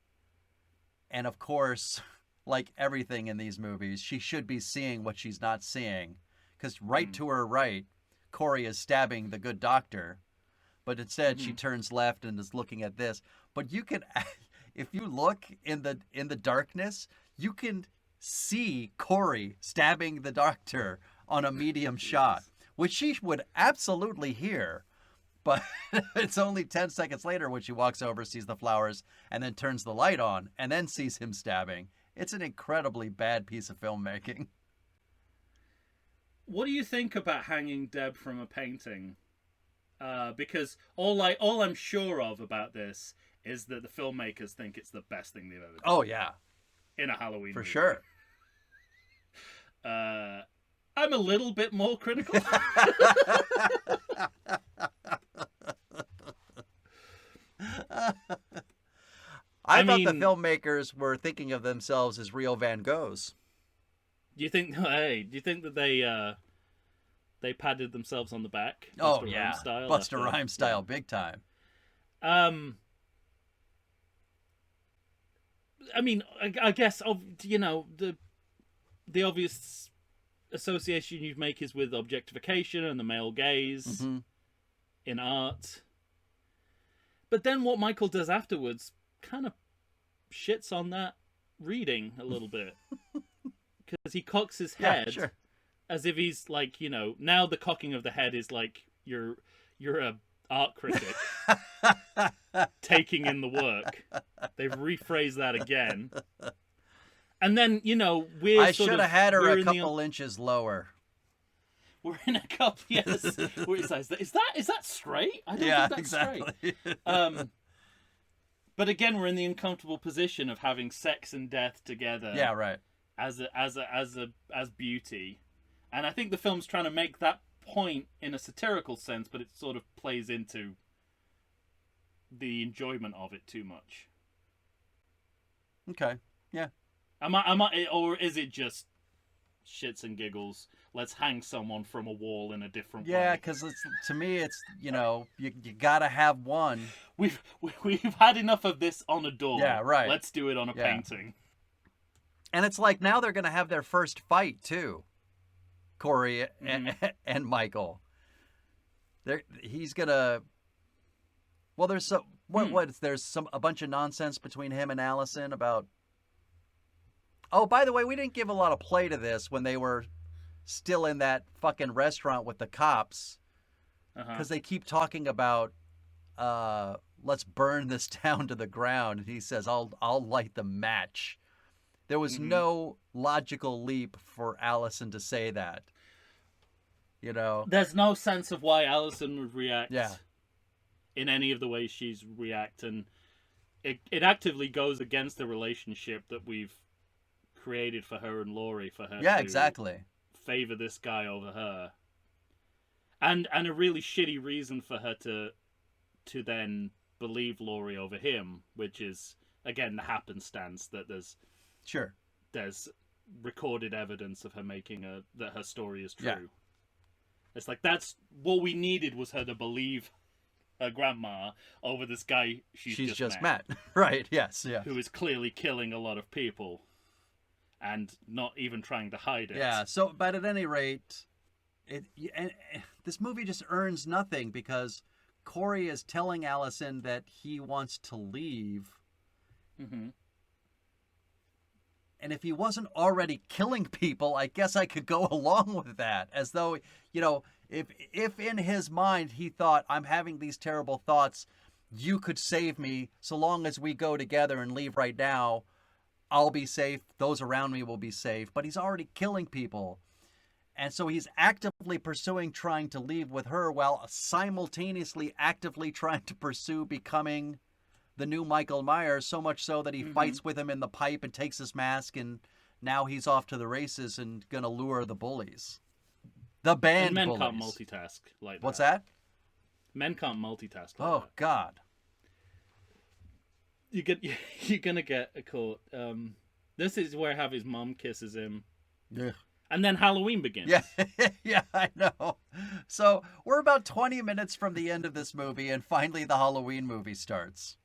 and of course, like everything in these movies, she should be seeing what she's not seeing. Because to her right, Corey is stabbing the good doctor, but instead she turns left and is looking at this. But you can, if you look in the darkness, you can see Corey stabbing the doctor on a medium shot, which she would absolutely hear. But it's only 10 seconds later when she walks over, sees the flowers, and then turns the light on, and then sees him stabbing. It's an incredibly bad piece of filmmaking. What do you think about hanging Deb from a painting? Because all I'm sure of about this is that the filmmakers think it's the best thing they've ever done. Oh, yeah. In a Halloween movie. For sure. I'm a little bit more critical. I thought the filmmakers were thinking of themselves as real Van Goghs. Do you think that they patted themselves on the back? Busta Rhymes style, Busta Rhymes style, big time. I mean, I guess the obvious association you make is with objectification and the male gaze in art. But then what Michael does afterwards kind of shits on that reading a little bit. Because he cocks his head as if he's like, now the cocking of the head is like you're a art critic. taking in the work. They've rephrased that again. And then, we're I should have had her a couple inches lower. We're in a couple, yes. Is that straight? I don't think that's exactly. straight. But again, we're in the uncomfortable position of having sex and death together. Yeah, right. As beauty. And I think the film's trying to make that point in a satirical sense, but it sort of plays into the enjoyment of it too much. Okay. Yeah. Or is it just shits and giggles? Let's hang someone from a wall in a different way. Yeah, because to me, it's you gotta have one. We've had enough of this on a door. Yeah, right. Let's do it on a painting. And it's like now they're gonna have their first fight too. Corey and Michael. He's gonna. Well, there's there's a bunch of nonsense between him and Allison about. Oh, by the way, we didn't give a lot of play to this when they were still in that fucking restaurant with the cops, because they keep talking about let's burn this down to the ground, and he says I'll light the match. There was no logical leap for Allison to say that. There's no sense of why Allison would react Yeah. in any of the ways she's react, and it actively goes against the relationship that we've created for her and Laurie, for her to exactly favor this guy over her, and a really shitty reason for her to then believe Laurie over him, which is again the happenstance that there's recorded evidence of her making that her story is true. Yeah. It's like that's what we needed, was her to believe her grandma over this guy she's just met. Right, yes, yeah. Who is clearly killing a lot of people and not even trying to hide it. Yeah, but at any rate, this movie just earns nothing because Corey is telling Allison that he wants to leave. Mm-hmm. And if he wasn't already killing people, I guess I could go along with that. As though, if in his mind he thought, I'm having these terrible thoughts, you could save me so long as we go together and leave right now, I'll be safe, those around me will be safe. But he's already killing people. And so he's actively pursuing trying to leave with her while simultaneously actively trying to pursue becoming the new Michael Myers, so much so that he fights with him in the pipe and takes his mask, and now he's off to the races and gonna lure the bullies. The band men bullies. can't multitask like that. What's that? Men can't multitask like Oh, that. God. You're gonna get caught. This is where Javi's mom kisses him. Yeah. And then Halloween begins. Yeah, yeah, I know. So we're about 20 minutes from the end of this movie, and finally the Halloween movie starts.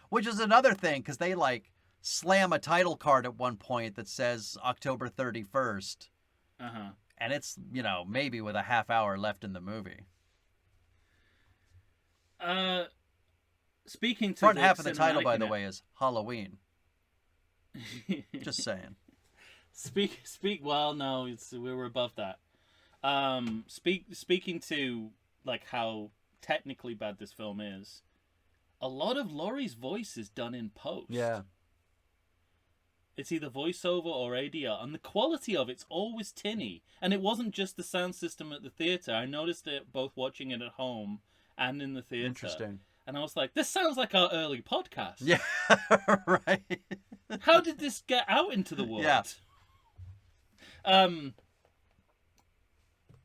Which is another thing, because they, slam a title card at one point that says October 31st. Uh-huh. And it's, maybe with a half hour left in the movie. Speaking to Front the half of the title, by cinematic the way, is Halloween. Just saying. Well, no, we were above that. Speaking to how technically bad this film is, a lot of Laurie's voice is done in post. Yeah. It's either voiceover or ADR, and the quality of it's always tinny. And it wasn't just the sound system at the theater. I noticed it both watching it at home and in the theater. Interesting. And I was like, this sounds like our early podcast. Yeah, right. How did this get out into the world? Yeah.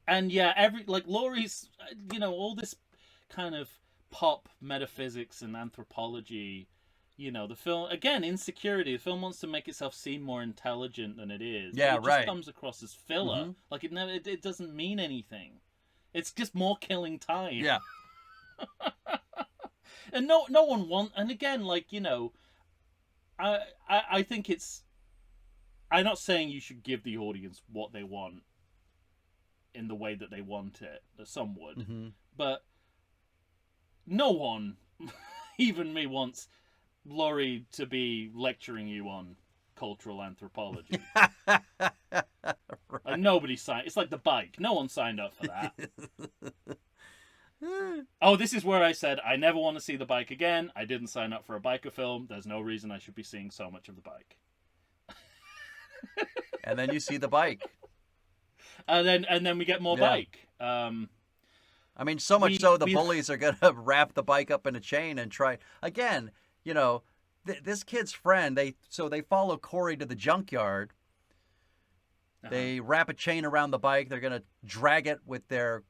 And yeah, Laurie's, all this kind of pop metaphysics and anthropology, the film, again, insecurity. The film wants to make itself seem more intelligent than it is. Yeah, it just comes across as filler. It doesn't mean anything. It's just more killing time. Yeah. And no one wants, and again, I think it's, I'm not saying you should give the audience what they want in the way that they want it, some would, but no one, even me, wants Laurie to be lecturing you on cultural anthropology. Right. Nobody signed, it's like the bike, no one signed up for that. Oh, this is where I said I never want to see the bike again. I didn't sign up for a biker film. There's no reason I should be seeing so much of the bike. And then you see the bike. And then we get more bike. I mean, so much so the bullies are going to wrap the bike up in a chain and try. Again, you know, this kid's friend, they follow Corey to the junkyard. They wrap a chain around the bike. They're going to drag it with their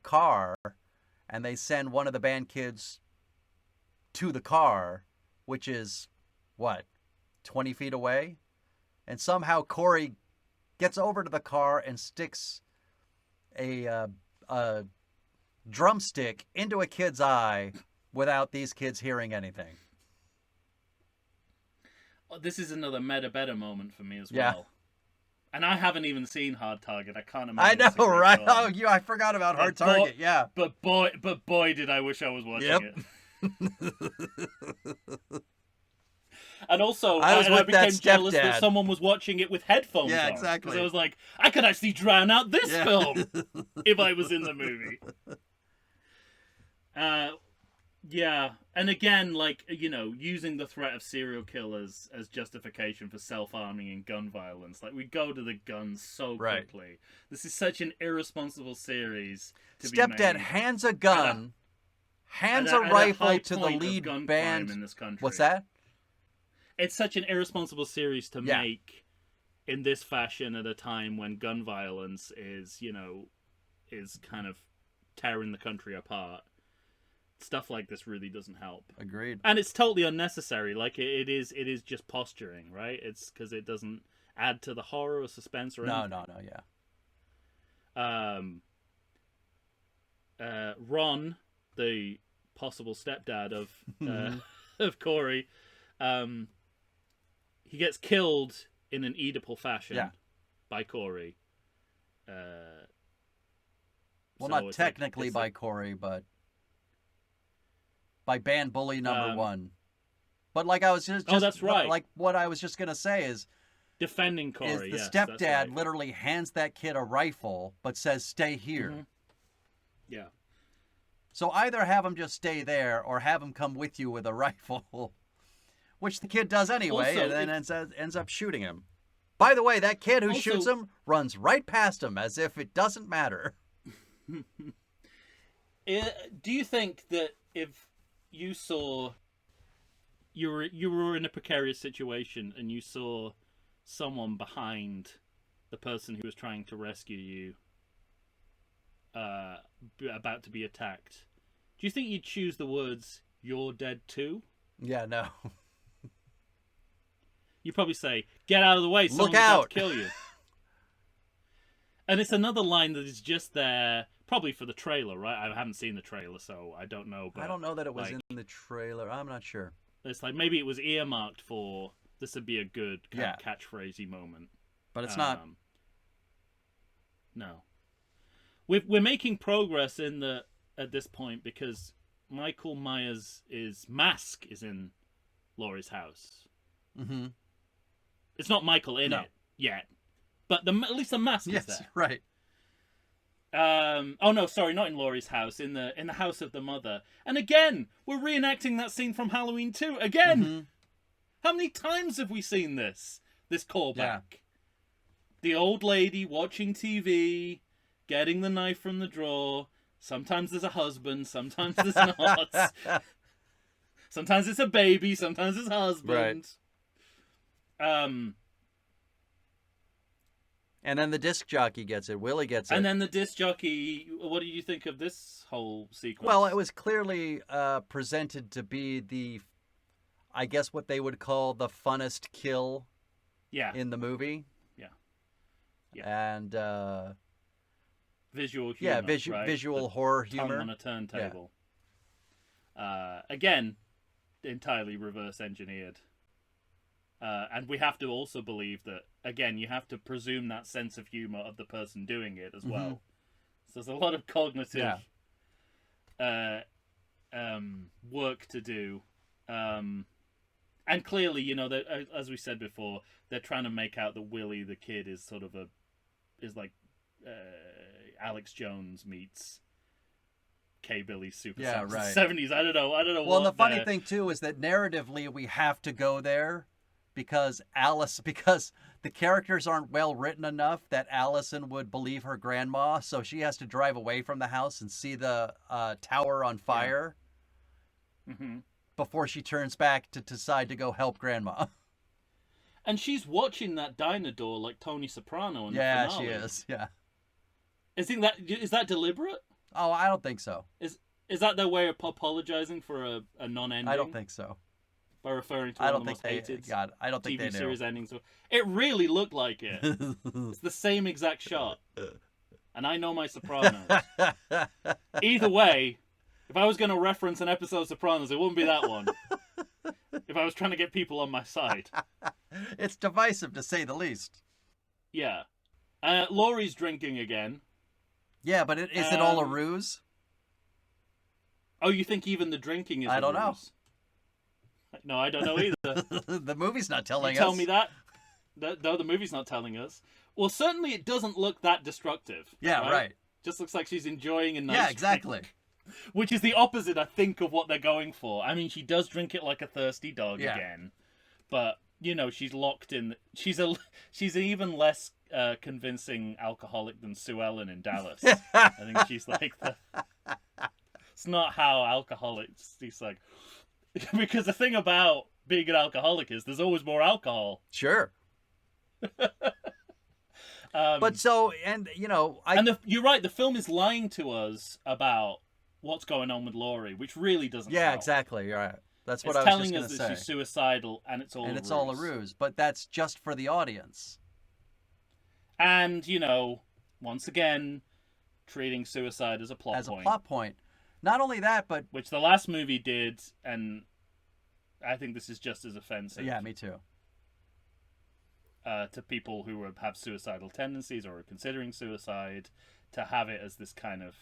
car, and they send one of the band kids to the car, which is, 20 feet away? And somehow Corey gets over to the car and sticks a drumstick into a kid's eye without these kids hearing anything. Oh, this is another meta moment for me as Yeah. well. And I haven't even seen Hard Target. I can't imagine. I know, right? Oh, I forgot about Hard Target. Yeah. But boy, did I wish I was watching it. And also, I became jealous that someone was watching it with headphones on. Yeah, exactly. Because I was like, I could actually drown out this film if I was in the movie. Yeah. And again, like, you know, using the threat of serial killers as justification for self-harming and gun violence. Like, we go to the guns so quickly. This is such an irresponsible series to be made. Stepdad hands a gun, hands a rifle to the lead band. In this country. What's that? It's such an irresponsible series to make in this fashion at a time when gun violence is, you know, is kind of tearing the country apart. Stuff like this really doesn't help. Agreed. And it's totally unnecessary. Like, it is just posturing, right? It's because it doesn't add to the horror or suspense or anything. No, yeah. Ron, the possible stepdad of of Corey, he gets killed in an Oedipal fashion by Corey. Well, not technically by Corey, but by band bully number one. But like I was just that's right. Like what I was just gonna say is defending Corey. Is the stepdad literally hands that kid a rifle, but says, "Stay here." Mm-hmm. Yeah. So either have him just stay there, or have him come with you with a rifle, which the kid does anyway, also, and then ends up shooting him. By the way, that kid who shoots him runs right past him as if it doesn't matter. Do you think that if you saw you were in a precarious situation and you saw someone behind the person who was trying to rescue you about to be attacked, do you think you'd choose the words "you're dead too"? Yeah, no. You'd probably say, "Get out of the way, someone's about to kill you." And it's another line that is just there, probably for the trailer, right? I haven't seen the trailer, so I don't know. But I don't know that it was in the trailer. I'm not sure. It's like maybe it was earmarked for this would be a good kind of catchphrasey moment. But it's not. No. We're making progress at this point because Michael Myers' mask is in Laurie's house. Mm-hmm. It's not Michael in it yet, but at least the mask is there. Right. Oh no, sorry, not in Laurie's house, in the house of the mother. And again, we're reenacting that scene from Halloween 2 again. Mm-hmm. How many times have we seen this callback? Yeah. The old lady watching TV, getting the knife from the drawer. Sometimes there's a husband, sometimes there's not. Sometimes it's a baby, sometimes it's a husband. Right. And then the disc jockey gets it. Willie gets it. And then the disc jockey, what do you think of this whole sequence? Well, it was clearly presented to be I guess what they would call the funnest kill in the movie. Yeah. And visual humor. Yeah, right? visual horror humor. On a turntable. Yeah. Again, entirely reverse engineered. And we have to also believe that, again, you have to presume that sense of humor of the person doing it as well. Mm-hmm. So there's a lot of cognitive work to do. And clearly, you know, as we said before, they're trying to make out that Willie the kid is sort of is like Alex Jones meets K-Billy super Yeah, songs. right. 70s. I don't know. Well, what and the funny they're- thing too is that narratively we have to go there because the characters aren't well written enough that Allison would believe her grandma, so she has to drive away from the house and see the tower on fire before she turns back to decide to go help grandma. And she's watching that diner door like Tony Soprano in the Yeah, finale. she is. Yeah. Is that deliberate? Oh, I don't think so. Is that their way of apologizing for a non-ending? I don't think so. By referring to I one don't of the think most they. hated God, I don't think TV they knew. series endings. It really looked like it. It's the same exact shot. And I know my Sopranos. Either way, if I was going to reference an episode of Sopranos, it wouldn't be that one. If I was trying to get people on my side. It's divisive to say the least. Yeah. Laurie's drinking again. Yeah, but is it all a ruse? Oh, you think even the drinking is I don't know. ruse? No, I don't know either. The movie's not telling You tell us. me that? No, the movie's not telling us. Well, certainly it doesn't look that destructive. Yeah, right. Just looks like she's enjoying a nice Yeah, exactly. drink. Which is the opposite, I think, of what they're going for. I mean, she does drink it like a thirsty dog again. But, she's locked in... She's an even less convincing alcoholic than Sue Ellen in Dallas. I think she's like the... It's not how alcoholics... She's like... Because the thing about being an alcoholic is there's always more alcohol. Sure. But so, and you're right. The film is lying to us about what's going on with Laurie, which really doesn't. Yeah, help. exactly. You're right. That's what It's I was just telling going us to that say. she's suicidal, and it's all all a ruse. But that's just for the audience. And once again, treating suicide as a plot point. As a plot point. Not only that, but which the last movie did, and I think this is just as offensive. Yeah, me too. To people who have suicidal tendencies or are considering suicide, to have it as this kind of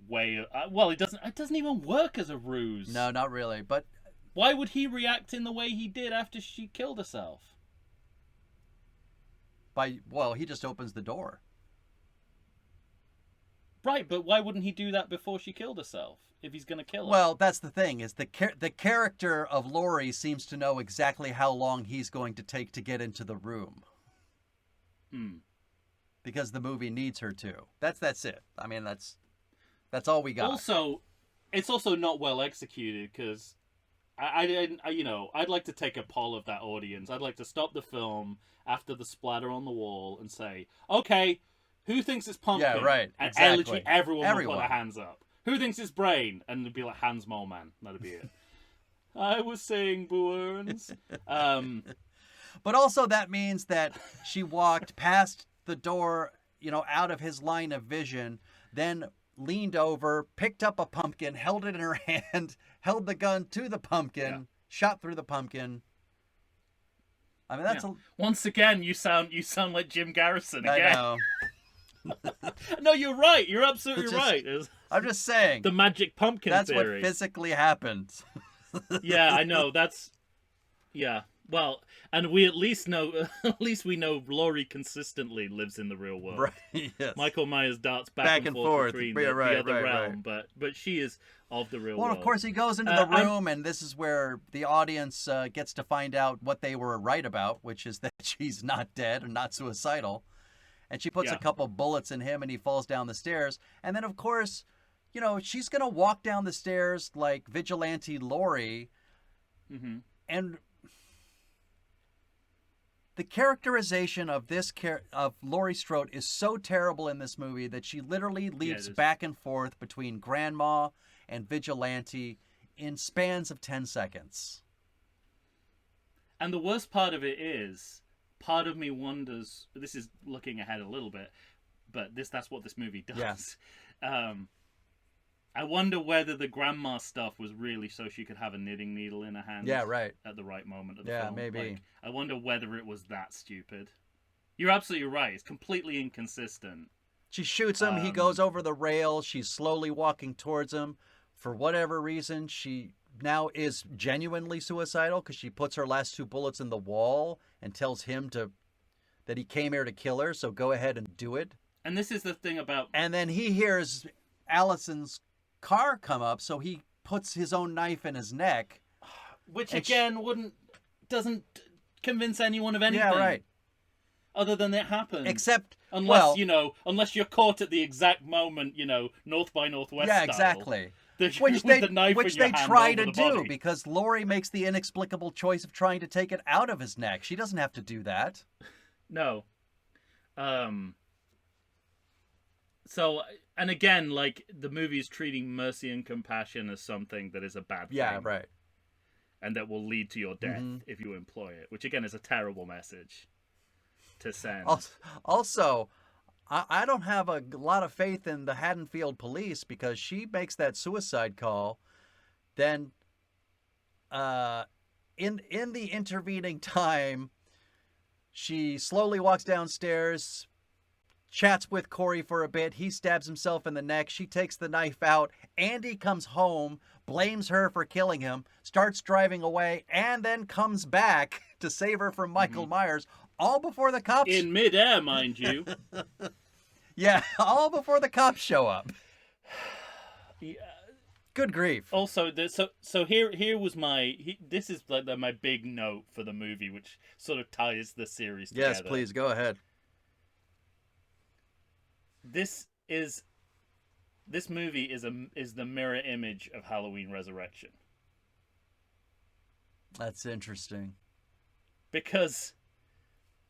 way. It doesn't even work as a ruse. No, not really. But why would he react in the way he did after she killed herself? He just opens the door. Right, but why wouldn't he do that before she killed herself? If he's going to kill her. Well, that's the thing, is the character of Laurie seems to know exactly how long he's going to take to get into the room. Because the movie needs her to. That's it. I mean, that's all we got. Also, it's also not well executed, because I'd like to take a poll of that audience. I'd like to stop the film after the splatter on the wall and say, okay, who thinks it's Pumpkin? Yeah, right. And Exactly. literally everyone will put their hands up. Who thinks it's Brain? And it'd be like Hans Mole Man. That'd be it. I was saying Boo Earns. But also that means that she walked past the door, out of his line of vision, then leaned over, picked up a pumpkin, held it in her hand, held the gun to the pumpkin, shot through the pumpkin. I mean, that's once again, you sound like Jim Garrison again. I know. No, you're right. You're absolutely right. I'm just saying. The magic pumpkin that's theory. What physically happened. Yeah, I know. Yeah. Well, and we at least we know Laurie consistently lives in the real world. Right. Yes. Michael Myers darts back and forth between the other realm, but she is of the real world. Well, of course, he goes into the room, and this is where the audience gets to find out what they were right about, which is that she's not dead and not suicidal. And she puts a couple bullets in him, and he falls down the stairs. And then, of course, she's going to walk down the stairs like vigilante Laurie. Mm-hmm. And the characterization of of Laurie Strode is so terrible in this movie that she literally leaps back and forth between grandma and vigilante in spans of 10 seconds. And the worst part of it is, part of me wonders, this is looking ahead a little bit, but that's what this movie does. Yeah. I wonder whether the grandma stuff was really so she could have a knitting needle in her hand. Yeah, right. At the right moment of the film. Yeah, maybe. I wonder whether it was that stupid. You're absolutely right. It's completely inconsistent. She shoots him. He goes over the rail. She's slowly walking towards him. For whatever reason, she now is genuinely suicidal because she puts her last 2 bullets in the wall and tells him that he came here to kill her, so go ahead and do it. And this is the thing about... And then he hears Allison's car come up, so he puts his own knife in his neck. Which again doesn't convince anyone of anything. Yeah, right. Other than it happened. Except, unless you're caught at the exact moment, North by Northwest yeah, style. exactly. Which they try to do because Laurie makes the inexplicable choice of trying to take it out of his neck. She doesn't have to do that. No. So, and again, like, the movie is treating mercy and compassion as something that is a bad thing. Yeah, right. And that will lead to your death if you employ it, which again is a terrible message to send. Also, I don't have a lot of faith in the Haddonfield police because she makes that suicide call. Then, in the intervening time, she slowly walks downstairs, chats with Corey for a bit. He stabs himself in the neck. She takes the knife out. Andy comes home, blames her for killing him, starts driving away, and then comes back to save her from Michael Myers, all before the cops... In midair, mind you. Yeah, all before the cops show up. Yeah. Good grief. Also, so here was this is like my big note for the movie, which sort of ties the series together. Yes, please, go ahead. This movie is the mirror image of Halloween Resurrection. That's interesting. Because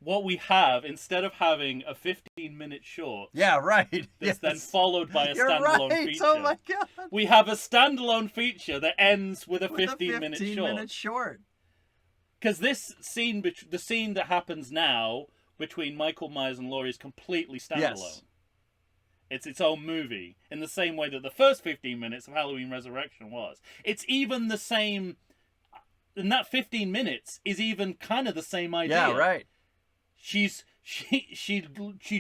what we have, instead of having a 15-minute short, yeah, right, that's then followed by a You're standalone right. feature. Oh my god! We have a standalone feature that ends with a 15-minute short. Because this scene, the scene that happens now between Michael Myers and Laurie, is completely standalone. Yes. It's its own movie, in the same way that the first 15 minutes of Halloween Resurrection was. It's even the same, and that 15 minutes is even kind of the same idea. Yeah, right. She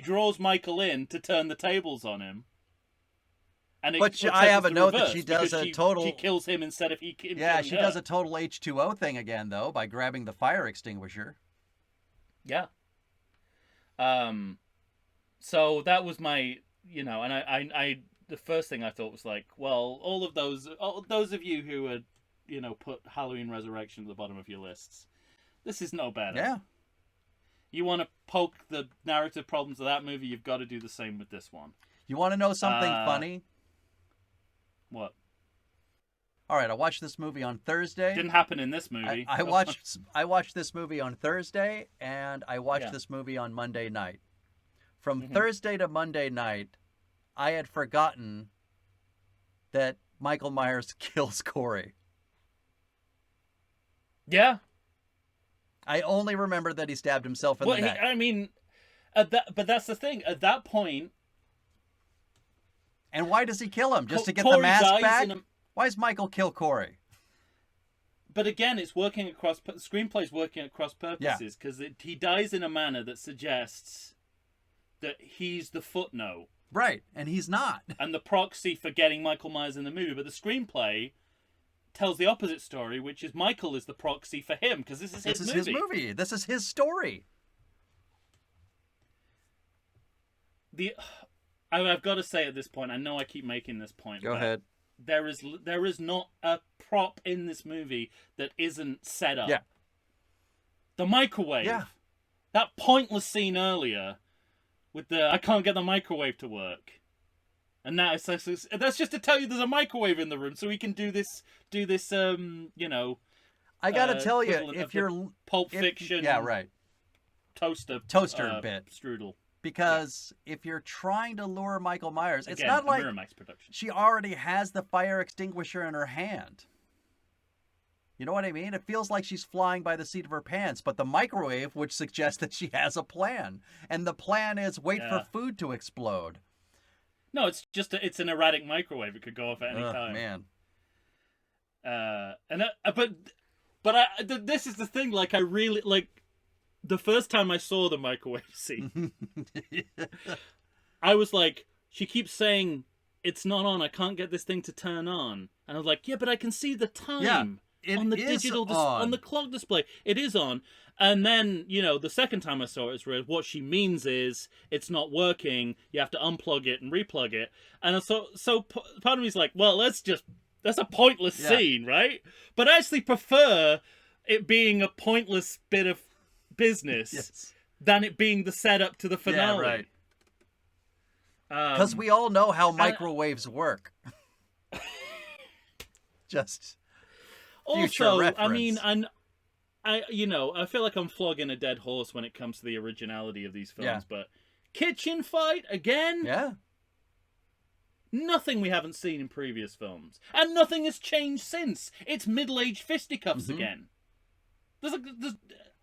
draws Michael in to turn the tables on him. And I have a note that she does she kills him instead of him. Yeah, she does a total H2O thing again, though, by grabbing the fire extinguisher. Yeah. So that was my, and I the first thing I thought was like, well, all those of you who had, put Halloween Resurrection at the bottom of your lists, this is no better. Yeah. You want to poke the narrative problems of that movie, you've got to do the same with this one. You want to know something funny? What? All right, I watched this movie on Thursday. Didn't happen in this movie. I watched this movie on Thursday, and I watched this movie on Monday night. From Thursday to Monday night, I had forgotten that Michael Myers kills Corey. Yeah. I only remember that he stabbed himself in the neck. But that's the thing. At that point... And why does he kill him? Just to get Corey the mask back? in Why does Michael kill Corey? But again, it's working across... Screenplay's working across purposes, because he dies in a manner that suggests that he's the footnote. Right, and he's not. And the proxy for getting Michael Myers in the movie. But the screenplay tells the opposite story, which is Michael is the proxy for him, because this is his movie. This is his movie. This is his story. I've got to say at this point, I know I keep making this point. Go ahead. There is not a prop in this movie that isn't set up. Yeah. The microwave. Yeah. That pointless scene earlier with I can't get the microwave to work. And now that's just to tell you there's a microwave in the room, so we can do this. I gotta tell you, if you're Pulp Fiction, yeah, right, toaster bit strudel. Because if you're trying to lure Michael Myers, it's Again, not like Miramax production. She already has the fire extinguisher in her hand. You know what I mean? It feels like she's flying by the seat of her pants, but the microwave would suggest that she has a plan, and the plan is wait for food to explode. No, it's just it's an erratic microwave. It could go off at any time. Man. This is the thing. Like, I really like the first time I saw the microwave scene. I was like, she keeps saying it's not on. I can't get this thing to turn on, and I was like, yeah, but I can see the time. on the digital on the clock display. It is on. And then, the second time I saw it, what she means is it's not working. You have to unplug it and replug it. And so part of me is like, well, that's a pointless scene, right? But I actually prefer it being a pointless bit of business than it being the setup to the finale. Yeah, right. Because we all know how microwaves work. Just also, reference. I mean, I feel like I'm flogging a dead horse when it comes to the originality of these films, but kitchen fight again? Yeah. Nothing we haven't seen in previous films. And nothing has changed since. It's middle-aged fisticuffs again.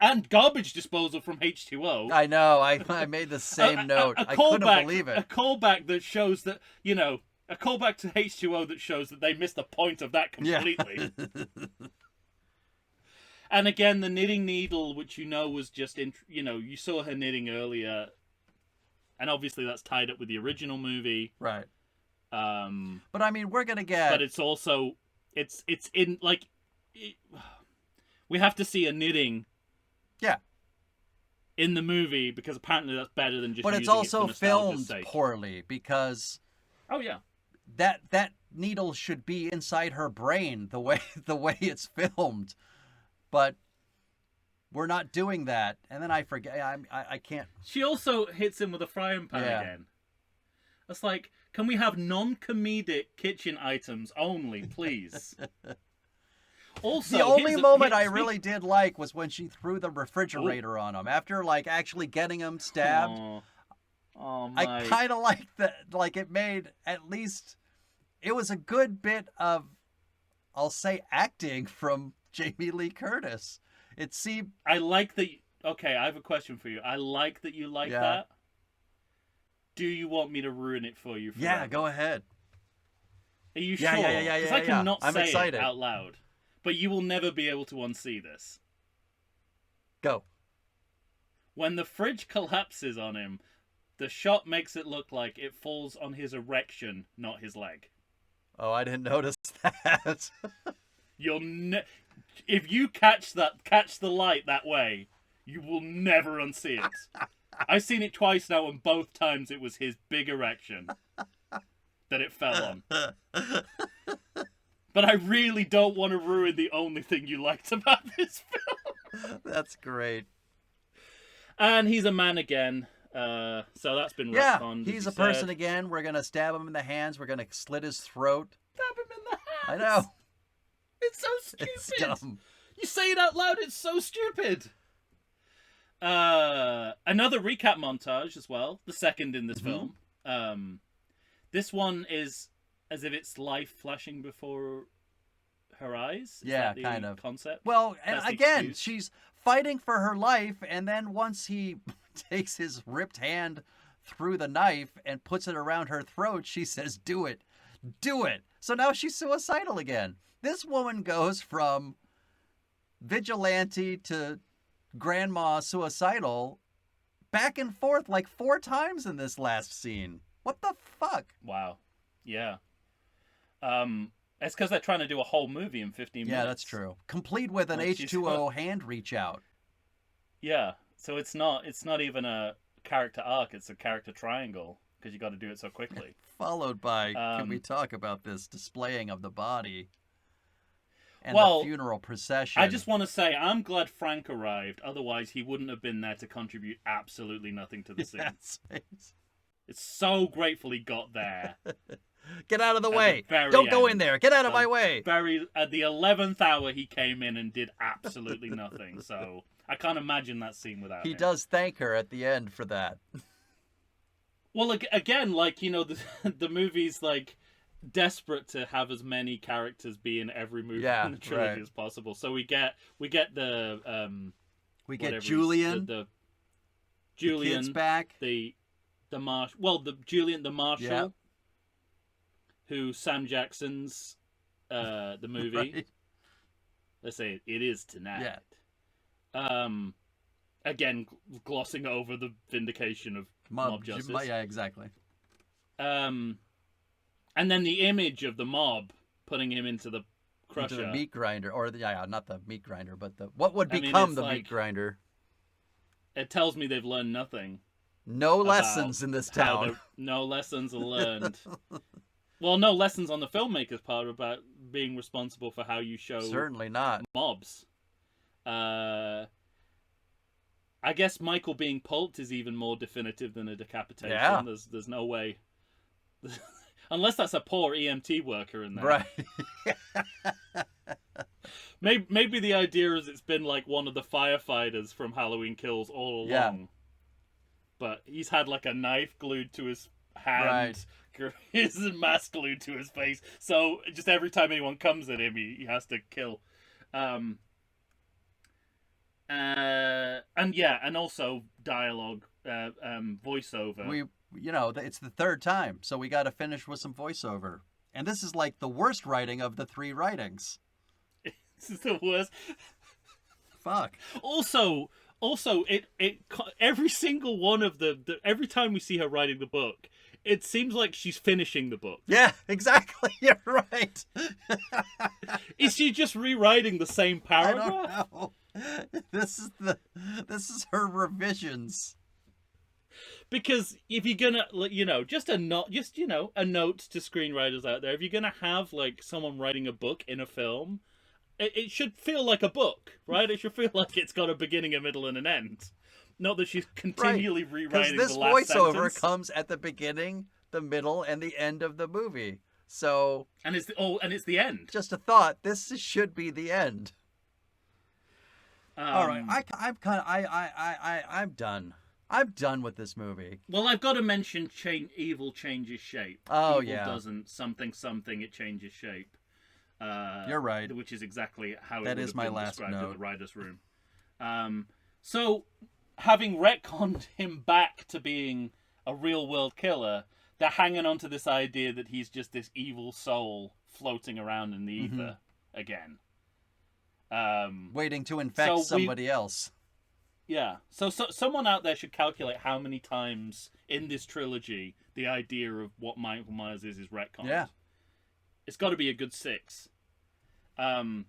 And garbage disposal from H2O. I know. I made the same note. I couldn't believe it. A callback that shows that, a callback to H2O that shows that they missed the point of that completely. Yeah. And again, the knitting needle, which was just, you saw her knitting earlier. And obviously that's tied up with the original movie. Right. But I mean, we're going to get... But it's also, it's in, like... we have to see a knitting... Yeah. In the movie, because apparently that's better than just But using it's also it for nostalgia's filmed sake. poorly, because... Oh, yeah. That needle should be inside her brain, the way it's filmed. But we're not doing that. And then I forget. I can't... She also hits him with a frying pan again. It's like, can we have non-comedic kitchen items only, please? Also, the only moment I really did like was when she threw the refrigerator on him after actually getting him stabbed. I kind of liked that. Like, it made at least, it was a good bit of, I'll say, acting from Jamie Lee Curtis. It seemed... I like that... Okay, I have a question for you. I like that you like that. Do you want me to ruin it for you forever? Yeah, go ahead. Are you sure? Yeah. Because I cannot I'm say excited. it out loud. But you will never be able to unsee this. Go. When the fridge collapses on him, the shot makes it look like it falls on his erection, not his leg. Oh, I didn't notice that. If you catch the light that way, you will never unsee it. I've seen it twice now, and both times it was his big erection that it fell on. But I really don't want to ruin the only thing you liked about this film. That's great. And he's a man again. So that's been retconned. He's a person again. We're going to stab him in the hands. We're going to slit his throat. Stab him in the hands. I know. It's so stupid. It's dumb. You say it out loud, it's so stupid. Another recap montage as well. The second in this film. This one is as if it's life flashing before her eyes. Is that the kind of concept. Well, and That's the again, excuse. she's fighting for her life, and then once he takes his ripped hand through the knife and puts it around her throat, she says, "Do it. Do it." So now she's suicidal again. This woman goes from vigilante to grandma suicidal back and forth like 4 times in this last scene. What the fuck? Wow. Yeah. It's because they're trying to do a whole movie in 15 minutes. Yeah, that's true. Complete with an H2O hand reach out. Yeah. So it's not even a character arc, it's a character triangle because you got to do it so quickly. Followed by, can we talk about this displaying of the body and the funeral procession? I just want to say, I'm glad Frank arrived. Otherwise, he wouldn't have been there to contribute absolutely nothing to the scene. Yes. It's so grateful he got there. Get out of the way. Don't go in there. Get out of my way. At the 11th hour, he came in and did absolutely nothing. So I can't imagine that scene without him. He does thank her at the end for that. Well, again, the movie's like desperate to have as many characters be in every movie in the trilogy as possible. So we get the Julian. The Julian, the kid's back. Julian the Marshal, who Sam Jackson's the movie. Right. Let's say it is tonight. Yeah. Again, glossing over the vindication of mob justice. Yeah, exactly. And then the image of the mob putting him into the Crusher. into the meat grinder, or not the meat grinder, but what would I mean, become it's the like- meat grinder. It tells me they've learned nothing. No about lessons in this how town. they're- No lessons are learned. Well, no lessons on the filmmaker's part about being responsible for how you show Certainly not. mobs. I guess Michael being pulped is even more definitive than a decapitation. Yeah. There's no way. Unless that's a poor EMT worker in there. Right. Maybe the idea is it's been like one of the firefighters from Halloween Kills all along. Yeah. But he's had like a knife glued to his hand. His mask glued to his face. So just every time anyone comes at him, he has to kill. And also dialogue, voiceover. It's the third time, so we got to finish with some voiceover. And this is like the worst writing of the 3 writings. This is the worst. Fuck. Also, it every single one of the every time we see her writing the book, it seems like she's finishing the book. Yeah, exactly. You're right. Is she just rewriting the same I paragraph? don't know. This is her revisions. Because if you're gonna, just a note to screenwriters out there. If you're gonna have like someone writing a book in a film, it should feel like a book, right? It should feel like it's got a beginning, a middle, and an end. Not that she's continually rewriting this the last voiceover sentence. comes at the beginning, the middle, and the end of the movie. So, And it's the end. just a thought. This should be the end. All right, I'm done. I'm done with this movie. Well, I've got to mention evil changes shape. Oh, evil yeah. doesn't something it changes shape. You're right. Which is exactly how That it is would my have been last described in note. the writers' room. So, having retconned him back to being a real-world killer, they're hanging on to this idea that he's just this evil soul floating around in the ether again. Waiting to infect somebody else. Yeah. So someone out there should calculate how many times in this trilogy the idea of what Michael Myers is retconned. Yeah. It's got to be a good 6. And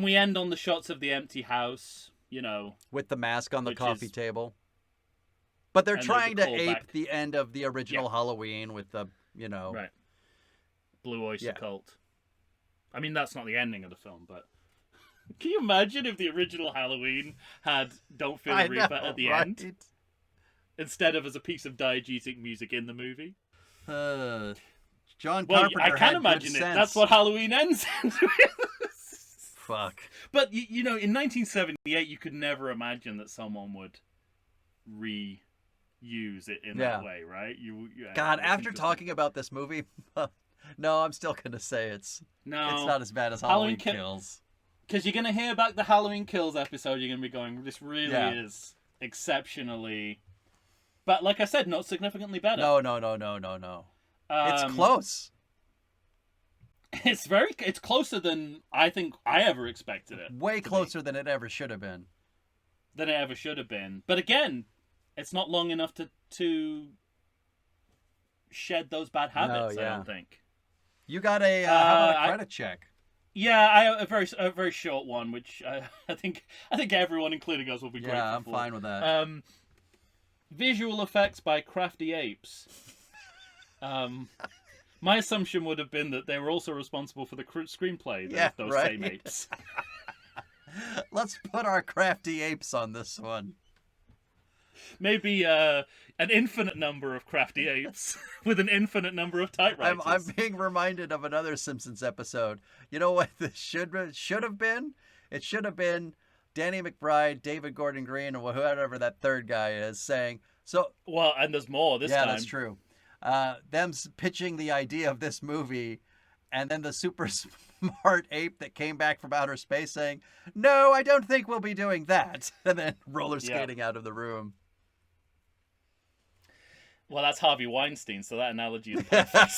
we end on the shots of the empty house, With the mask on the Which coffee is- table. But they're And trying to there's a ape callback. the end of the original Halloween with the, Right. Blue Oyster Yeah. Cult. I mean, that's not the ending of the film, but can you imagine if the original Halloween had Don't Fear the Reaper at the end instead of as a piece of diegetic music in the movie? John Well, Carpenter I can had imagine good it. sense. That's what Halloween ends with. Fuck. But, in 1978, you could never imagine that someone would reuse it in that way, right? God, after talking about this movie, no, I'm still going to say it's not as bad as Halloween Kills. Because you're going to hear about the Halloween Kills episode, you're going to be going, this really is exceptionally... But like I said, not significantly better. No. It's close. It's closer than I think I ever expected it. Way closer than it ever should have been. Than it ever should have been. But again, it's not long enough to shed those bad habits, I don't think. You got a how about a credit check? Yeah, a very short one, which I think everyone, including us, will be grateful Yeah, I'm for. fine with that. Visual effects by Crafty Apes. My assumption would have been that they were also responsible for the screenplay. Those same apes. Let's put our Crafty Apes on this one. Maybe an infinite number of Crafty Apes with an infinite number of typewriters. I'm being reminded of another Simpsons episode. You know what this should have been? It should have been Danny McBride, David Gordon Green, or whoever that third guy is saying. So well, and there's more this time. Yeah, that's true. Them pitching the idea of this movie, and then the super smart ape that came back from outer space saying, "No, I don't think we'll be doing that," and then roller skating out of the room. Well, that's Harvey Weinstein, so that analogy is perfect.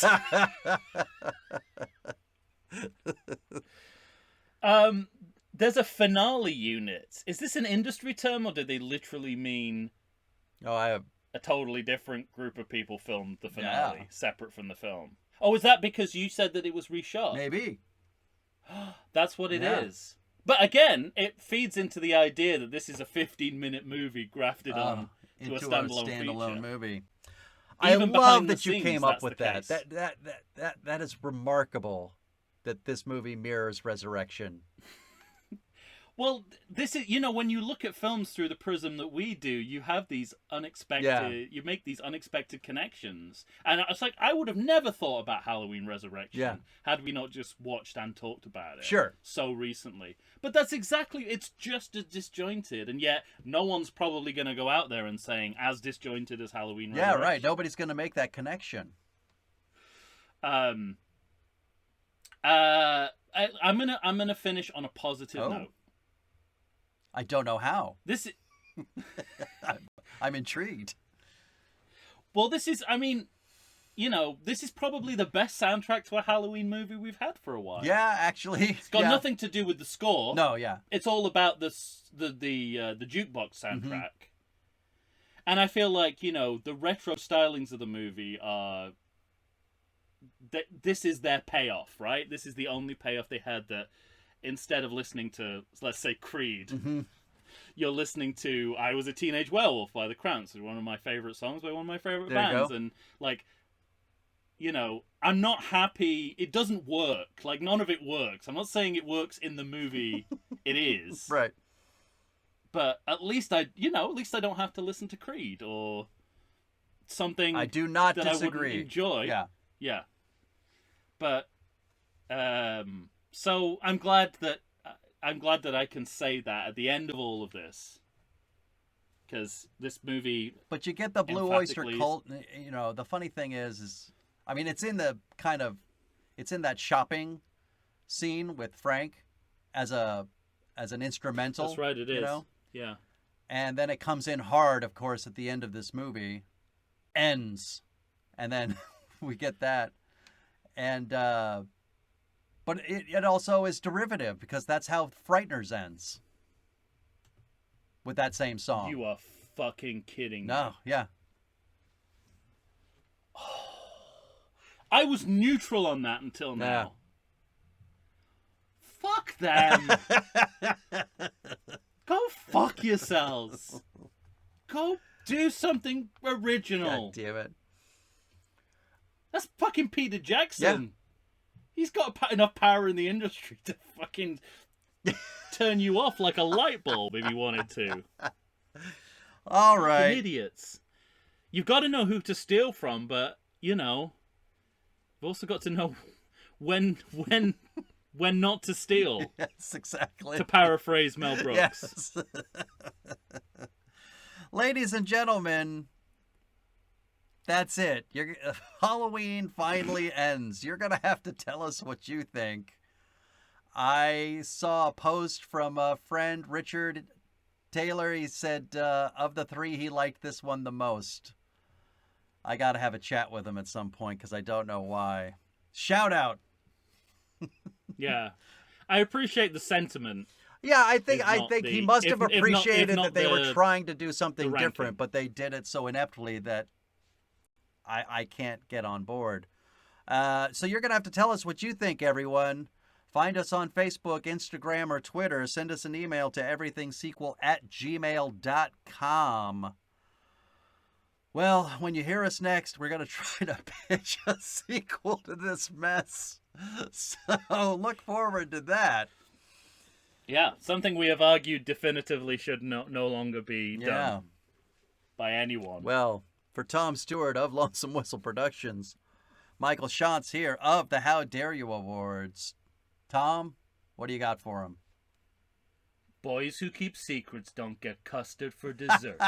There's a finale unit. Is this an industry term, or did they literally mean a totally different group of people filmed the finale, separate from the film? Oh, is that because you said that it was reshot? Maybe. That's what it Yeah. is. But again, it feeds into the idea that this is a 15-minute movie grafted on to into a standalone feature. movie. Even I behind love the that you scenes, came up that's with the that. case. That is remarkable that this movie mirrors Resurrection. Well, this is, when you look at films through the prism that we do, you have these unexpected, you make these unexpected connections. And it's like, I would have never thought about Halloween Resurrection had we not just watched and talked about it Sure. so recently. But that's exactly, it's just as disjointed, and yet no one's probably going to go out there and saying, as disjointed as Halloween Yeah, Resurrection. right. Nobody's going to make that connection. I'm gonna finish on a positive note. I don't know how. This is, I'm intrigued. well, this is, this is probably the best soundtrack to a Halloween movie we've had for a while. Yeah, actually. It's got nothing to do with the score. No, yeah. It's all about the jukebox soundtrack. And I feel like, the retro stylings of the movie are... This is their payoff, right? This is the only payoff they had, that instead of listening to, let's say, Creed, you're listening to I Was a Teenage Werewolf by The Cramps, one of my favorite songs by one of my favorite bands. And, like, I'm not happy. It doesn't work. Like, none of it works. I'm not saying it works in the movie. It is. Right. But at least I don't have to listen to Creed or something. I do not that disagree. I wouldn't enjoy. Yeah. Yeah. But so I'm glad that I can say that at the end of all of this, because this movie. But you get the Blue Oyster Cult. The funny thing is I mean, it's in that shopping scene with Frank as an instrumental. That's right. It is. Yeah. And then it comes in hard, of course, at the end of this movie. Ends. And then we get that. And, but it also is derivative, because that's how Frighteners ends. With that same song. You are fucking kidding me. No, yeah. I was neutral on that until now. Yeah. Fuck them. Go fuck yourselves. Go do something original. God damn it. That's fucking Peter Jackson. Yeah. He's got enough power in the industry to fucking turn you off like a light bulb if he wanted to. All right. Fucking idiots. You've got to know who to steal from, but, you've also got to know when not to steal. Yes, exactly. To paraphrase Mel Brooks. Yes. Ladies and gentlemen, that's it. Halloween finally ends. You're going to have to tell us what you think. I saw a post from a friend, Richard Taylor. He said of the three, he liked this one the most. I got to have a chat with him at some point, because I don't know why. Shout out. Yeah. I appreciate the sentiment. Yeah, I think he must have appreciated that they were trying to do something different, but they did it so ineptly that I can't get on board. So you're going to have to tell us what you think, everyone. Find us on Facebook, Instagram, or Twitter. Send us an email to everythingsequel@gmail.com. Well, when you hear us next, we're going to try to pitch a sequel to this mess. So look forward to that. Yeah, something we have argued definitively should no longer be done by anyone. Well, for Tom Stewart of Lonesome Whistle Productions, Michael Shantz here of the How Dare You Awards. Tom, what do you got for him? Boys who keep secrets don't get custard for dessert.